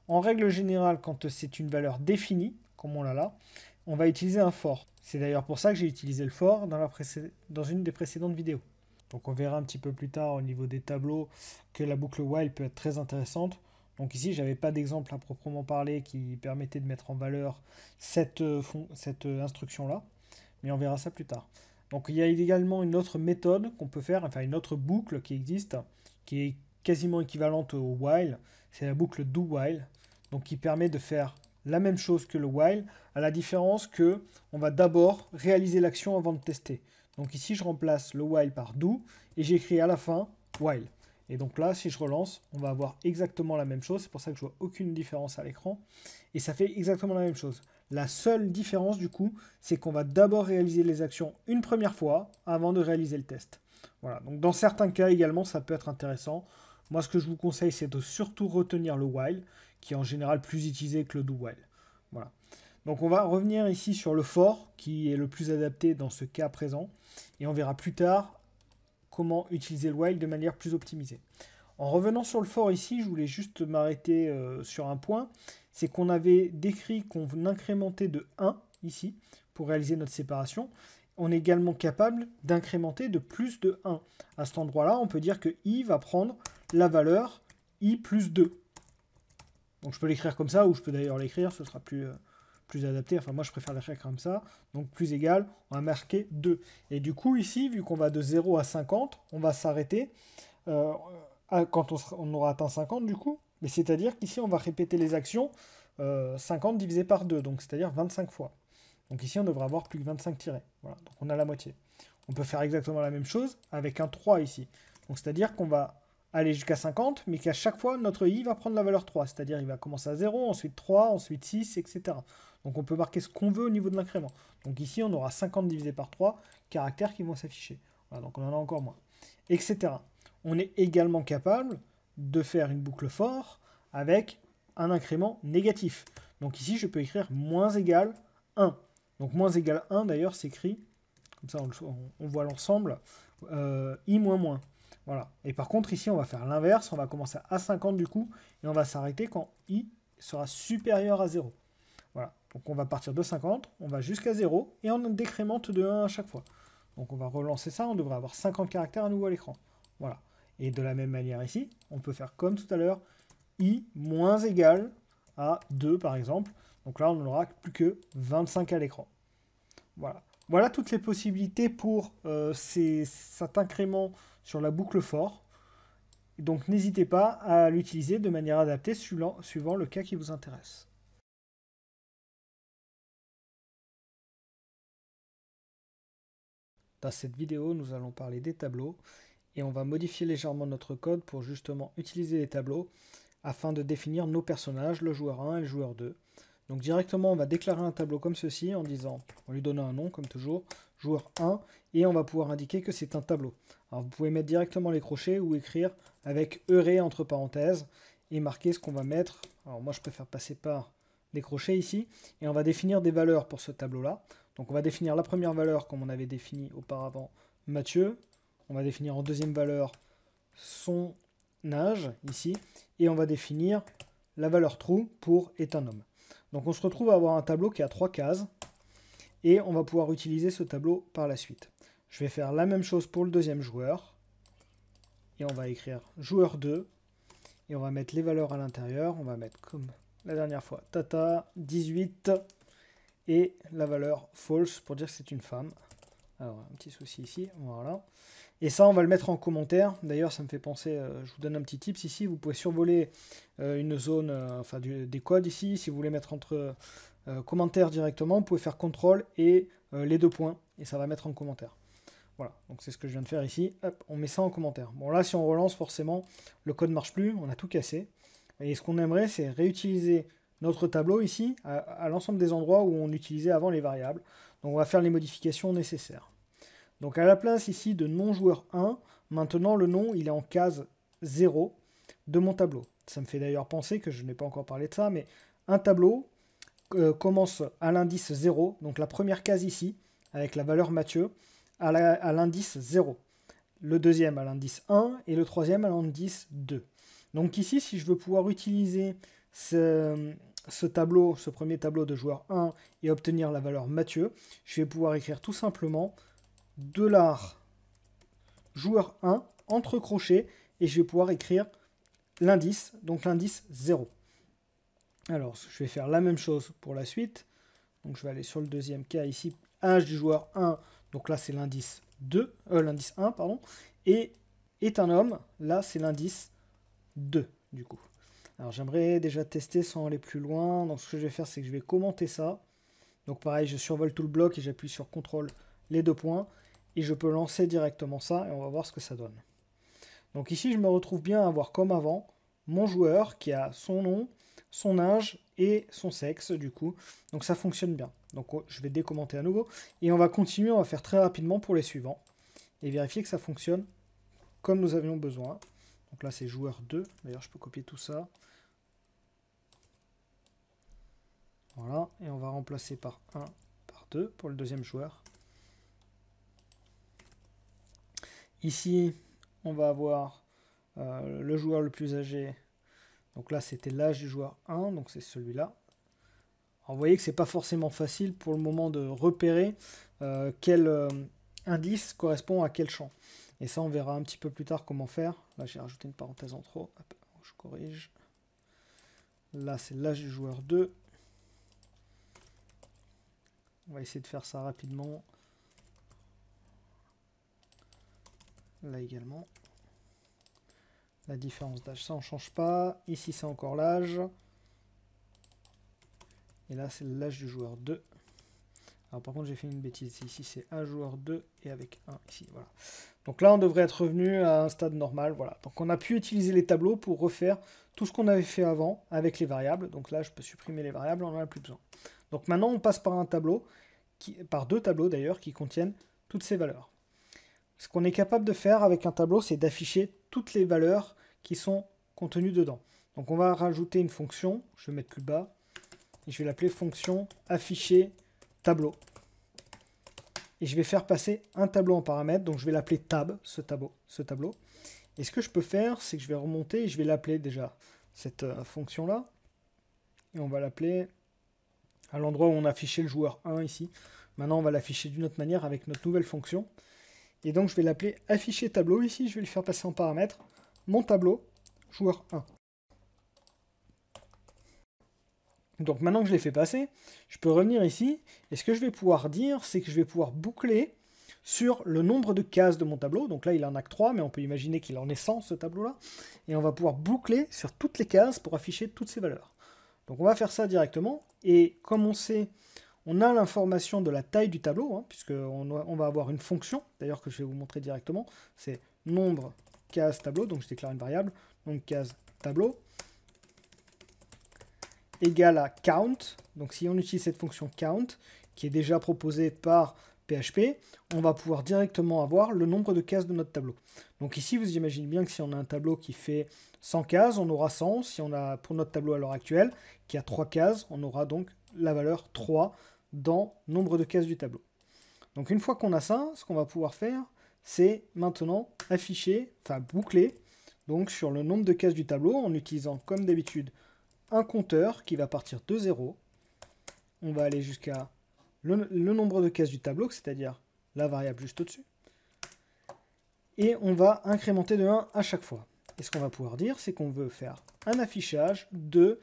En règle générale, quand c'est une valeur définie, comme on l'a là, on va utiliser un for. C'est d'ailleurs pour ça que j'ai utilisé le for dans une des précédentes vidéos. Donc on verra un petit peu plus tard au niveau des tableaux que la boucle while peut être très intéressante. Donc ici, je n'avais pas d'exemple à proprement parler qui permettait de mettre en valeur cette instruction-là, mais on verra ça plus tard. Donc il y a également une autre méthode qu'on peut faire, enfin une autre boucle qui existe, qui est quasiment équivalente au while, c'est la boucle do while, donc qui permet de faire la même chose que le while, à la différence que on va d'abord réaliser l'action avant de tester. Donc ici, je remplace le while par do, et j'écris à la fin while. Et donc là, si je relance, on va avoir exactement la même chose. C'est pour ça que je vois aucune différence à l'écran. Et ça fait exactement la même chose. La seule différence, du coup, c'est qu'on va d'abord réaliser les actions une première fois avant de réaliser le test. Voilà. Donc dans certains cas également, ça peut être intéressant. Moi, ce que je vous conseille, c'est de surtout retenir le while, qui est en général plus utilisé que le do while. Voilà. Donc on va revenir ici sur le for, qui est le plus adapté dans ce cas présent. Et on verra plus tard comment utiliser le while de manière plus optimisée. En revenant sur le for ici, je voulais juste m'arrêter sur un point. C'est qu'on avait décrit qu'on incrémentait de 1 ici pour réaliser notre séparation. On est également capable d'incrémenter de plus de 1. À cet endroit-là, on peut dire que i va prendre la valeur i plus 2. Donc je peux l'écrire comme ça, ou je peux d'ailleurs l'écrire, ce sera plus adapté. Enfin, moi, je préfère l'écrire comme ça. Donc, plus égal, on va marquer 2. Et du coup, ici, vu qu'on va de 0 à 50, on va s'arrêter quand on aura atteint 50, du coup. Mais c'est-à-dire qu'ici, on va répéter les actions 50 divisé par 2, donc c'est-à-dire 25 fois. Donc ici, on devrait avoir plus que 25 tirés. Voilà, donc on a la moitié. On peut faire exactement la même chose avec un 3 ici. Donc c'est-à-dire qu'on va aller jusqu'à 50, mais qu'à chaque fois, notre i va prendre la valeur 3. C'est-à-dire il va commencer à 0, ensuite 3, ensuite 6, etc. Donc on peut marquer ce qu'on veut au niveau de l'incrément. Donc ici, on aura 50 divisé par 3 caractères qui vont s'afficher. Voilà, donc on en a encore moins. Etc. On est également capable de faire une boucle for avec un incrément négatif. Donc ici, je peux écrire moins égal 1. Donc moins égal 1, d'ailleurs, s'écrit, comme ça on voit l'ensemble, i moins moins. Voilà. Et par contre, ici, on va faire l'inverse. On va commencer à 50 du coup, et on va s'arrêter quand i sera supérieur à 0. Voilà. Donc on va partir de 50, on va jusqu'à 0, et on décrémente de 1 à chaque fois. Donc on va relancer ça, on devrait avoir 50 caractères à nouveau à l'écran. Voilà. Et de la même manière ici, on peut faire comme tout à l'heure, i moins égal à 2 par exemple. Donc là, on n'aura plus que 25 à l'écran. Voilà. Voilà toutes les possibilités pour cet incrément sur la boucle for. Donc n'hésitez pas à l'utiliser de manière adaptée suivant le cas qui vous intéresse. Dans cette vidéo, nous allons parler des tableaux et on va modifier légèrement notre code pour justement utiliser les tableaux afin de définir nos personnages, le joueur 1 et le joueur 2. Donc directement, on va déclarer un tableau comme ceci en disant, en lui donnant un nom comme toujours, joueur 1, et on va pouvoir indiquer que c'est un tableau. Alors vous pouvez mettre directement les crochets ou écrire avec euré entre parenthèses et marquer ce qu'on va mettre. Alors moi je préfère passer par des crochets ici, et on va définir des valeurs pour ce tableau-là. Donc on va définir la première valeur comme on avait défini auparavant Mathieu. On va définir en deuxième valeur son âge ici, et on va définir la valeur true pour est un homme. Donc on se retrouve à avoir un tableau qui a 3 cases, et on va pouvoir utiliser ce tableau par la suite. Je vais faire la même chose pour le deuxième joueur, et on va écrire joueur 2, et on va mettre les valeurs à l'intérieur, on va mettre comme la dernière fois, Tata 18, et la valeur false pour dire que c'est une femme. Alors un petit souci ici, voilà. Et ça, on va le mettre en commentaire. D'ailleurs, ça me fait penser, je vous donne un petit tips ici, vous pouvez survoler une zone, enfin des codes ici, si vous voulez mettre entre commentaires directement, vous pouvez faire CTRL et les 2 points, et ça va mettre en commentaire. Voilà, donc c'est ce que je viens de faire ici, hop, on met ça en commentaire. Bon là, si on relance, forcément, le code ne marche plus, on a tout cassé. Et ce qu'on aimerait, c'est réutiliser notre tableau ici, à l'ensemble des endroits où on utilisait avant les variables. Donc on va faire les modifications nécessaires. Donc à la place ici de non joueur 1, maintenant le nom il est en case 0 de mon tableau. Ça me fait d'ailleurs penser que je n'ai pas encore parlé de ça, mais un tableau commence à l'indice 0, donc la première case ici, avec la valeur Mathieu, à l'indice 0. Le deuxième à l'indice 1 et le troisième à l'indice 2. Donc ici, si je veux pouvoir utiliser ce tableau, ce premier tableau de joueur 1 et obtenir la valeur Mathieu, je vais pouvoir écrire tout simplement $joueur 1 entre crochets, et je vais pouvoir écrire l'indice, donc l'indice 0. Alors, je vais faire la même chose pour la suite. Donc, je vais aller sur le deuxième cas ici, âge du joueur 1, donc là c'est l'indice 1, pardon, et est un homme, là c'est l'indice 2 du coup. Alors j'aimerais déjà tester sans aller plus loin. Donc ce que je vais faire, c'est que je vais commenter ça. Donc pareil, je survole tout le bloc et j'appuie sur CTRL les deux points. Et je peux lancer directement ça et on va voir ce que ça donne. Donc ici, je me retrouve bien à avoir comme avant mon joueur qui a son nom, son âge et son sexe du coup. Donc ça fonctionne bien. Donc je vais décommenter à nouveau. Et on va continuer, on va faire très rapidement pour les suivants. Et vérifier que ça fonctionne comme nous avions besoin. Donc là, c'est joueur 2. D'ailleurs, je peux copier tout ça. Voilà. Et on va remplacer par 1, par 2 pour le deuxième joueur. Ici, on va avoir le joueur le plus âgé. Donc là, c'était l'âge du joueur 1, donc c'est celui-là. Alors, vous voyez que c'est pas forcément facile pour le moment de repérer quel indice correspond à quel champ. Et ça, on verra un petit peu plus tard comment faire. Là, j'ai rajouté une parenthèse en trop. Hop, je corrige. Là, c'est l'âge du joueur 2. On va essayer de faire ça rapidement. Là également. La différence d'âge, ça on ne change pas. Ici, c'est encore l'âge. Et là, c'est l'âge du joueur 2. Alors par contre, j'ai fait une bêtise. Ici, c'est un joueur 2 et avec 1 ici. Voilà. Donc là, on devrait être revenu à un stade normal. Voilà. Donc on a pu utiliser les tableaux pour refaire tout ce qu'on avait fait avant avec les variables. Donc là, je peux supprimer les variables, on n'en a plus besoin. Donc maintenant, on passe par un tableau, par deux tableaux d'ailleurs, qui contiennent toutes ces valeurs. Ce qu'on est capable de faire avec un tableau, c'est d'afficher toutes les valeurs qui sont contenues dedans. Donc on va rajouter une fonction, je vais mettre plus bas, et je vais l'appeler fonction afficher tableau. Et je vais faire passer un tableau en paramètre, donc je vais l'appeler tab, ce tableau. Et ce que je peux faire, c'est que je vais remonter et je vais l'appeler déjà cette fonction-là. Et on va l'appeler à l'endroit où on a affiché le joueur 1 ici. Maintenant, on va l'afficher d'une autre manière avec notre nouvelle fonction. Et donc, je vais l'appeler afficher tableau ici. Je vais le faire passer en paramètre mon tableau joueur 1. Donc maintenant que je l'ai fait passer, je peux revenir ici, et ce que je vais pouvoir dire, c'est que je vais pouvoir boucler sur le nombre de cases de mon tableau. Donc là, il en a que 3, mais on peut imaginer qu'il en ait 100, ce tableau-là. Et on va pouvoir boucler sur toutes les cases pour afficher toutes ces valeurs. Donc on va faire ça directement, et comme on sait, on a l'information de la taille du tableau, hein, puisqu'on va avoir une fonction, d'ailleurs que je vais vous montrer directement, c'est nombre case tableau, donc je déclare une variable, nombre case tableau, égale à count. Donc si on utilise cette fonction count, qui est déjà proposée par PHP, on va pouvoir directement avoir le nombre de cases de notre tableau. Donc ici, vous imaginez bien que si on a un tableau qui fait 100 cases, on aura 100. Si on a, pour notre tableau à l'heure actuelle, qui a 3 cases, on aura donc la valeur 3 dans nombre de cases du tableau. Donc une fois qu'on a ça, ce qu'on va pouvoir faire, c'est maintenant afficher, enfin boucler, donc sur le nombre de cases du tableau, en utilisant comme d'habitude un compteur qui va partir de 0. On va aller jusqu'à le nombre de cases du tableau, c'est-à-dire la variable juste au-dessus. Et on va incrémenter de 1 à chaque fois. Et ce qu'on va pouvoir dire, c'est qu'on veut faire un affichage de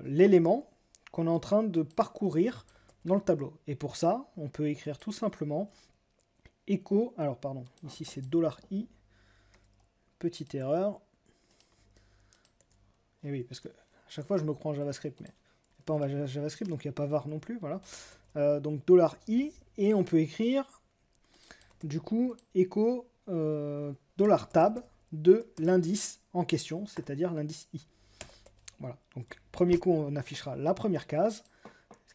l'élément qu'on est en train de parcourir dans le tableau. Et pour ça, on peut écrire tout simplement echo, alors pardon, ici c'est $i, petite erreur. Et oui, parce que à chaque fois je me crois en JavaScript, mais pas en JavaScript, donc il n'y a pas var non plus, voilà. Donc $i, et on peut écrire du coup echo $tab de l'indice en question, c'est-à-dire l'indice i. Voilà, donc premier coup on affichera la première case,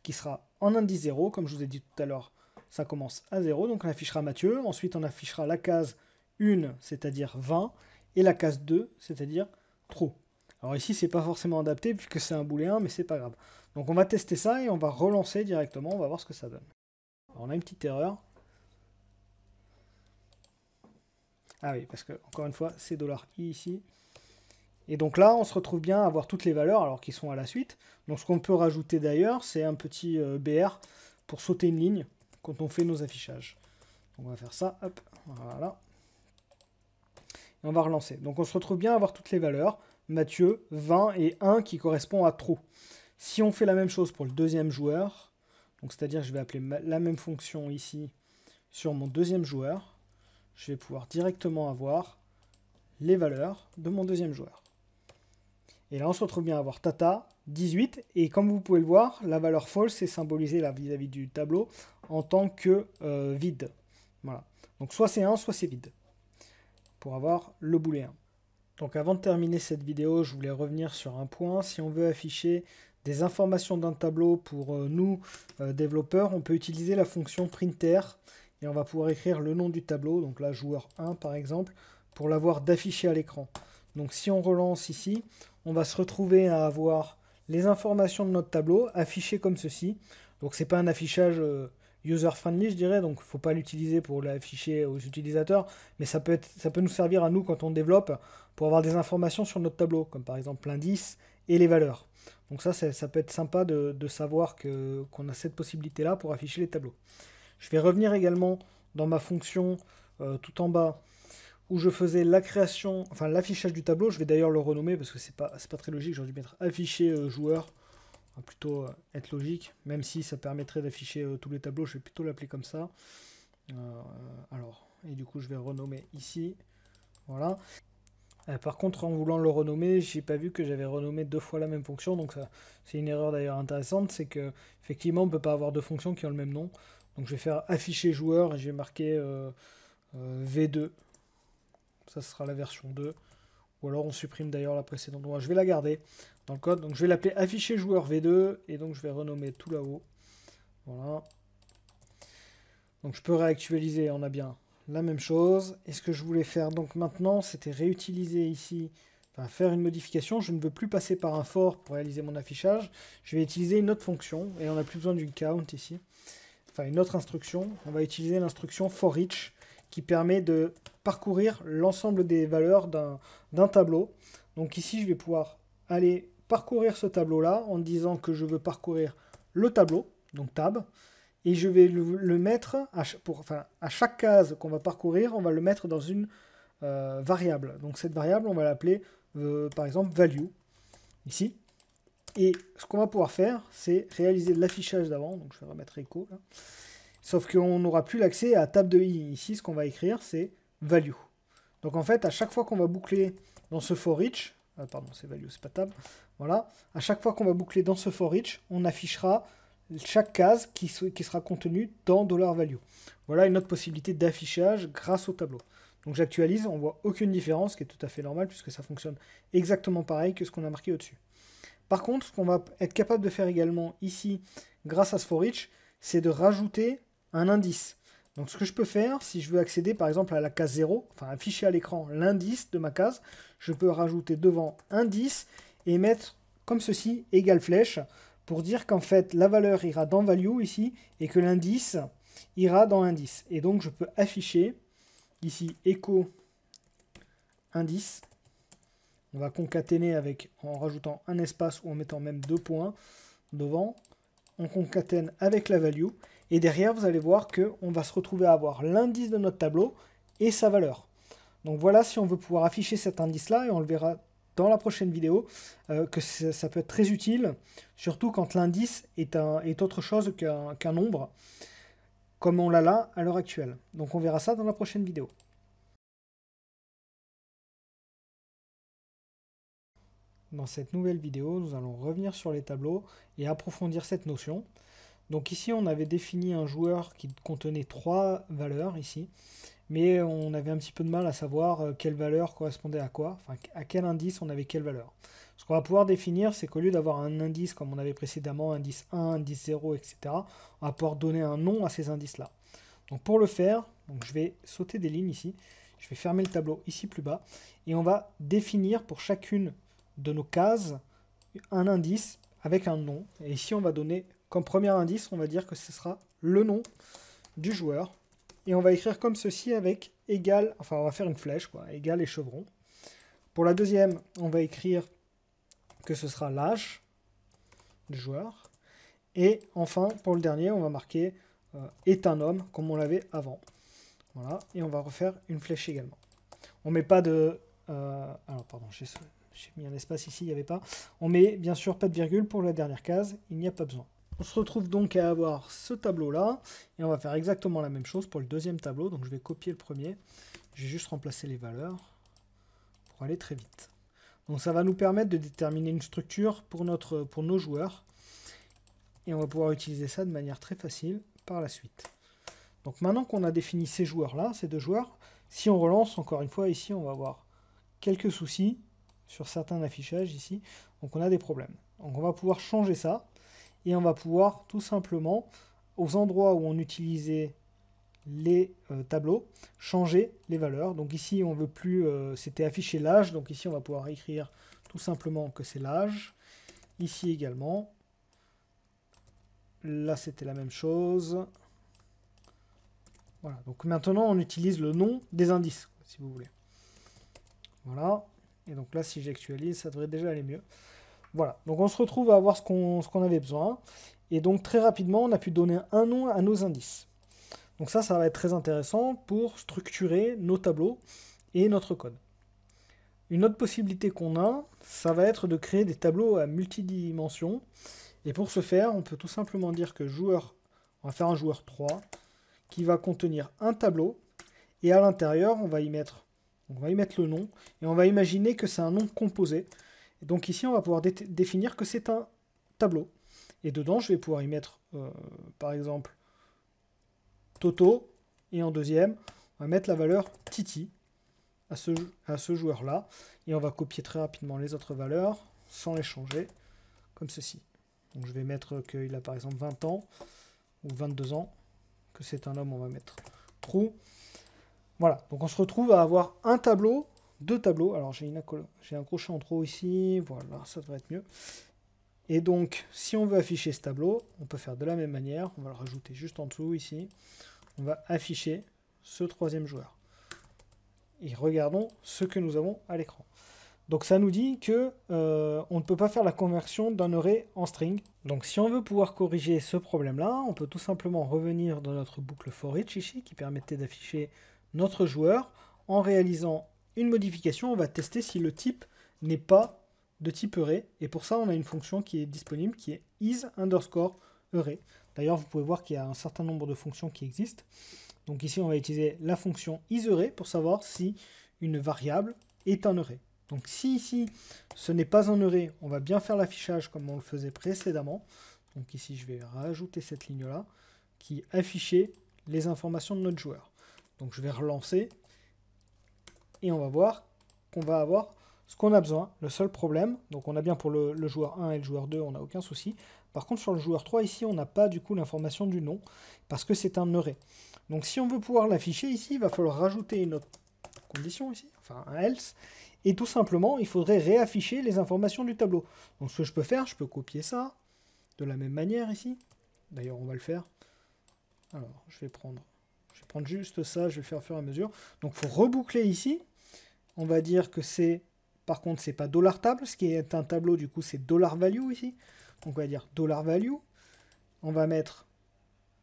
qui sera en indice 0, comme je vous ai dit tout à l'heure, ça commence à 0, donc on affichera Mathieu, ensuite on affichera la case 1, c'est-à-dire 20, et la case 2, c'est-à-dire true. Alors ici, c'est pas forcément adapté, puisque c'est un booléen, mais c'est pas grave. Donc on va tester ça, et on va relancer directement, on va voir ce que ça donne. Alors on a une petite erreur. Ah oui, parce que, encore une fois, c'est $i ici. Et donc là, on se retrouve bien à avoir toutes les valeurs, alors qu'ils sont à la suite. Donc ce qu'on peut rajouter d'ailleurs, c'est un petit BR pour sauter une ligne quand on fait nos affichages. On va faire ça, hop, voilà. Et on va relancer. Donc on se retrouve bien à avoir toutes les valeurs. Mathieu, 20 et 1 qui correspond à true. Si on fait la même chose pour le deuxième joueur, donc c'est-à-dire je vais appeler la même fonction ici sur mon deuxième joueur, je vais pouvoir directement avoir les valeurs de mon deuxième joueur. Et là, on se retrouve bien à avoir Tata 18. Et comme vous pouvez le voir, la valeur false est symbolisée là vis-à-vis du tableau en tant que vide. Voilà. Donc soit c'est 1, soit c'est vide. Pour avoir le booléen. Donc avant de terminer cette vidéo, je voulais revenir sur un point. Si on veut afficher des informations d'un tableau pour nous, développeurs, on peut utiliser la fonction printer. Et on va pouvoir écrire le nom du tableau, donc là joueur 1 par exemple, pour l'avoir d'afficher à l'écran. Donc si on relance ici, on va se retrouver à avoir les informations de notre tableau affichées comme ceci. Donc c'est pas un affichage user-friendly, je dirais, donc il ne faut pas l'utiliser pour l'afficher aux utilisateurs, mais ça peut nous servir à nous quand on développe pour avoir des informations sur notre tableau, comme par exemple l'indice et les valeurs. Donc ça peut être sympa de savoir qu'on a cette possibilité-là pour afficher les tableaux. Je vais revenir également dans ma fonction tout en bas où je faisais la création, enfin l'affichage du tableau. Je vais d'ailleurs le renommer parce que c'est pas très logique. J'aurais dû mettre afficher joueur. Ça va plutôt être logique, même si ça permettrait d'afficher tous les tableaux. Je vais plutôt l'appeler comme ça. Alors, et du coup, je vais renommer ici. Voilà. Par contre, en voulant le renommer, j'ai pas vu que j'avais renommé 2 fois la même fonction. Donc c'est une erreur d'ailleurs intéressante, c'est que effectivement, on ne peut pas avoir 2 fonctions qui ont le même nom. Donc je vais faire afficher joueur et je vais marquer V2. Ça sera la version 2. Ou alors on supprime d'ailleurs la précédente. Je vais la garder dans le code. Donc je vais l'appeler afficher joueur V2 et donc je vais renommer tout là-haut. Voilà. Donc je peux réactualiser, on a bien la même chose. Et ce que je voulais faire donc maintenant, c'était réutiliser ici, enfin faire une modification. Je ne veux plus passer par un for pour réaliser mon affichage. Je vais utiliser une autre fonction et on n'a plus besoin d'une count ici. Enfin une autre instruction. On va utiliser l'instruction for each qui permet de parcourir l'ensemble des valeurs d'un tableau. Donc ici, je vais pouvoir aller parcourir ce tableau-là en disant que je veux parcourir le tableau, donc tab, et je vais le mettre, à chaque case qu'on va parcourir, on va le mettre dans une variable. Donc cette variable, on va l'appeler, par exemple, value, ici. Et ce qu'on va pouvoir faire, c'est réaliser l'affichage d'avant, donc je vais remettre echo, là. Sauf qu'on n'aura plus l'accès à tab de i. Ici, ce qu'on va écrire, c'est value. Donc en fait, à chaque fois qu'on va boucler dans ce for each, pardon, c'est value, c'est pas tab, voilà, à chaque fois qu'on va boucler dans ce for each, on affichera chaque case qui sera contenue dans $value. Voilà une autre possibilité d'affichage grâce au tableau. Donc j'actualise, on voit aucune différence, ce qui est tout à fait normal puisque ça fonctionne exactement pareil que ce qu'on a marqué au-dessus. Par contre, ce qu'on va être capable de faire également ici, grâce à ce for each, c'est de rajouter un indice. Donc ce que je peux faire, si je veux accéder par exemple à la case 0, enfin afficher à l'écran l'indice de ma case, je peux rajouter devant indice et mettre comme ceci, égale flèche, pour dire qu'en fait la valeur ira dans value ici et que l'indice ira dans indice. Et donc je peux afficher ici echo indice. On va concaténer en rajoutant un espace ou en mettant même 2 points devant. On concatène avec la value. Et derrière, vous allez voir qu'on va se retrouver à avoir l'indice de notre tableau et sa valeur. Donc voilà, si on veut pouvoir afficher cet indice-là, et on le verra dans la prochaine vidéo, que ça peut être très utile, surtout quand l'indice est autre chose qu'un nombre, comme on l'a là à l'heure actuelle. Donc on verra ça dans la prochaine vidéo. Dans cette nouvelle vidéo, nous allons revenir sur les tableaux et approfondir cette notion. Donc ici, on avait défini un joueur qui contenait 3 valeurs ici, mais on avait un petit peu de mal à savoir quelle valeur correspondait à quoi, enfin à quel indice on avait quelle valeur. Ce qu'on va pouvoir définir, c'est qu'au lieu d'avoir un indice comme on avait précédemment, indice 1, indice 0, etc., on va pouvoir donner un nom à ces indices-là. Donc pour le faire, donc je vais sauter des lignes ici, je vais fermer le tableau ici plus bas, et on va définir pour chacune de nos cases un indice avec un nom. Et ici, on va donner comme premier indice, on va dire que ce sera le nom du joueur. Et on va écrire comme ceci avec égal, enfin on va faire une flèche, quoi, égal et chevron. Pour la deuxième, on va écrire que ce sera l'âge du joueur. Et enfin, pour le dernier, on va marquer est un homme, comme on l'avait avant. Voilà, et on va refaire une flèche également. On met pas de... alors, pardon, j'ai mis un espace ici, il n'y avait pas. On met bien sûr pas de virgule pour la dernière case, il n'y a pas besoin. On se retrouve donc à avoir ce tableau-là, et on va faire exactement la même chose pour le deuxième tableau. Donc je vais copier le premier, je vais juste remplacer les valeurs pour aller très vite. Donc ça va nous permettre de déterminer une structure pour nos joueurs. Et on va pouvoir utiliser ça de manière très facile par la suite. Donc maintenant qu'on a défini ces joueurs-là, ces deux joueurs, si on relance, encore une fois, ici, on va avoir quelques soucis sur certains affichages ici. Donc on a des problèmes. Donc on va pouvoir changer ça. Et on va pouvoir tout simplement, aux endroits où on utilisait les tableaux, changer les valeurs. Donc ici, on veut plus, c'était afficher l'âge. Donc ici, on va pouvoir écrire tout simplement que c'est l'âge. Ici également. Là, c'était la même chose. Voilà. Donc maintenant, on utilise le nom des indices, si vous voulez. Voilà. Et donc là, si j'actualise, ça devrait déjà aller mieux. Voilà. Donc on se retrouve à avoir ce qu'on avait besoin. Et donc très rapidement, on a pu donner un nom à nos indices. Donc ça va être très intéressant pour structurer nos tableaux et notre code. Une autre possibilité qu'on a, ça va être de créer des tableaux à multidimensions. Et pour ce faire, on peut tout simplement dire que joueur, on va faire un joueur 3 qui va contenir un tableau. Et à l'intérieur, on va y mettre le nom. Et on va imaginer que c'est un nom composé. Et donc ici, on va pouvoir définir que c'est un tableau. Et dedans, je vais pouvoir y mettre, par exemple, Toto. Et en deuxième, on va mettre la valeur Titi à ce joueur-là. Et on va copier très rapidement les autres valeurs sans les changer, comme ceci. Donc je vais mettre qu'il a par exemple 20 ans ou 22 ans, que c'est un homme, on va mettre true. Voilà, donc on se retrouve à avoir un tableau, deux tableaux. Alors j'ai un crochet en trop ici, voilà, ça devrait être mieux. Et donc, si on veut afficher ce tableau, on peut faire de la même manière. On va le rajouter juste en dessous ici. On va afficher ce troisième joueur. Et regardons ce que nous avons à l'écran. Donc ça nous dit que on ne peut pas faire la conversion d'un array en string. Donc si on veut pouvoir corriger ce problème-là, on peut tout simplement revenir dans notre boucle for each ici, qui permettait d'afficher notre joueur. En réalisant une modification, on va tester si le type n'est pas de type array. Et pour ça, on a une fonction qui est disponible, qui est is_array. D'ailleurs, vous pouvez voir qu'il y a un certain nombre de fonctions qui existent. Donc ici, on va utiliser la fonction isArray pour savoir si une variable est un array. Donc si ici, ce n'est pas un array, on va bien faire l'affichage comme on le faisait précédemment. Donc ici, je vais rajouter cette ligne-là qui affichait les informations de notre joueur. Donc je vais relancer et on va voir qu'on va avoir ce qu'on a besoin. Le seul problème, donc on a bien pour le joueur 1 et le joueur 2, on n'a aucun souci. Par contre, sur le joueur 3, ici, on n'a pas du coup l'information du nom parce que c'est un array. Donc si on veut pouvoir l'afficher ici, il va falloir rajouter une autre condition ici, enfin un else. Et tout simplement, il faudrait réafficher les informations du tableau. Donc ce que je peux faire, je peux copier ça de la même manière ici. D'ailleurs, on va le faire. Alors, je vais prendre juste ça, je vais le faire au fur et à mesure. Donc il faut reboucler ici. On va dire que c'est, par contre, c'est pas $table, ce qui est un tableau, du coup, c'est $value ici. Donc on va dire $value. On va mettre,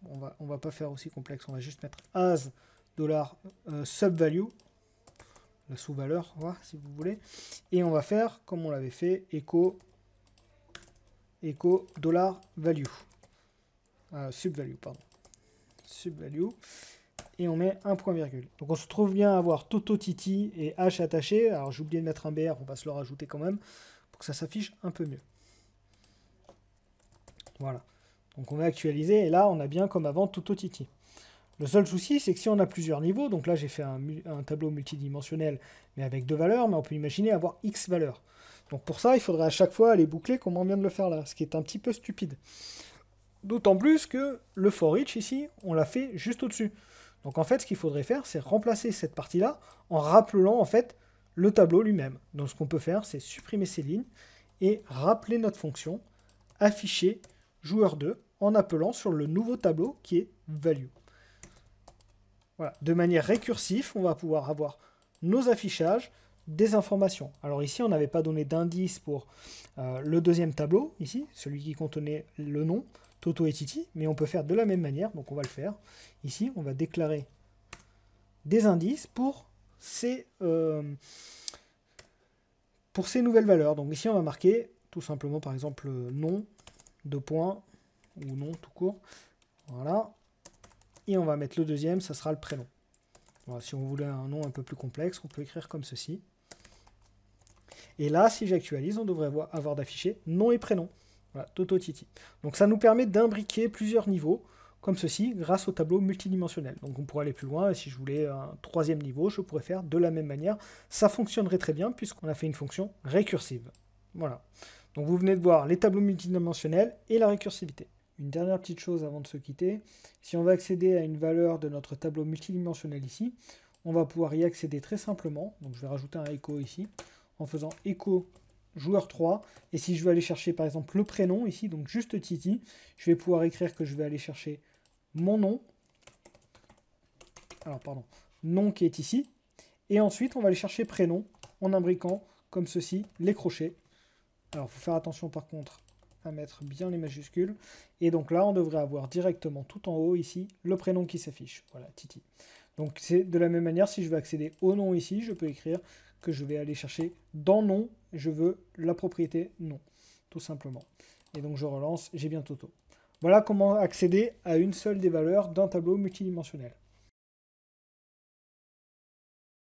on va pas faire aussi complexe, on va juste mettre as $subvalue. La sous-valeur, si vous voulez. Et on va faire, comme on l'avait fait, echo $value. Subvalue, pardon. Subvalue. Et on met un point virgule. Donc on se trouve bien à avoir Toto Titi et H attaché. Alors j'ai oublié de mettre un BR, on va se le rajouter quand même, pour que ça s'affiche un peu mieux. Voilà. Donc on va actualiser, et là on a bien comme avant Toto Titi. Le seul souci, c'est que si on a plusieurs niveaux, donc là j'ai fait un tableau multidimensionnel, mais avec deux valeurs, mais on peut imaginer avoir X valeurs. Donc pour ça, il faudrait à chaque fois aller boucler comme on vient de le faire là, ce qui est un petit peu stupide. D'autant plus que le for each ici, on l'a fait juste au-dessus. Donc en fait, ce qu'il faudrait faire, c'est remplacer cette partie-là en rappelant en fait le tableau lui-même. Donc ce qu'on peut faire, c'est supprimer ces lignes et rappeler notre fonction, afficher joueur 2 en appelant sur le nouveau tableau qui est value. Voilà. De manière récursive, on va pouvoir avoir nos affichages des informations. Alors ici, on n'avait pas donné d'indice pour le deuxième tableau, ici, celui qui contenait le nom, Toto et Titi, mais on peut faire de la même manière, donc on va le faire. Ici, on va déclarer des indices pour ces nouvelles valeurs. Donc ici, on va marquer tout simplement, par exemple, nom, deux points, ou nom tout court. Voilà. Et on va mettre le deuxième, ça sera le prénom. Voilà, si on voulait un nom un peu plus complexe, on peut écrire comme ceci. Et là, si j'actualise, on devrait avoir d'afficher nom et prénom. Voilà, Toto Titi. Donc ça nous permet d'imbriquer plusieurs niveaux, comme ceci, grâce au tableau multidimensionnel. Donc on pourrait aller plus loin, et si je voulais un troisième niveau, je pourrais faire de la même manière. Ça fonctionnerait très bien, puisqu'on a fait une fonction récursive. Voilà. Donc vous venez de voir les tableaux multidimensionnels et la récursivité. Une dernière petite chose avant de se quitter, si on veut accéder à une valeur de notre tableau multidimensionnel ici, on va pouvoir y accéder très simplement. Donc je vais rajouter un echo ici, en faisant echo joueur 3, et si je veux aller chercher par exemple le prénom ici, donc juste Titi, je vais pouvoir écrire que je vais aller chercher mon nom, alors pardon, nom qui est ici, et ensuite on va aller chercher prénom en imbriquant comme ceci les crochets. Alors il faut faire attention par contre à mettre bien les majuscules, et donc là on devrait avoir directement tout en haut ici le prénom qui s'affiche, voilà Titi. Donc c'est de la même manière, si je veux accéder au nom ici, je peux écrire que je vais aller chercher dans nom, je veux la propriété nom, tout simplement. Et donc je relance, j'ai bien Toto. Voilà comment accéder à une seule des valeurs d'un tableau multidimensionnel.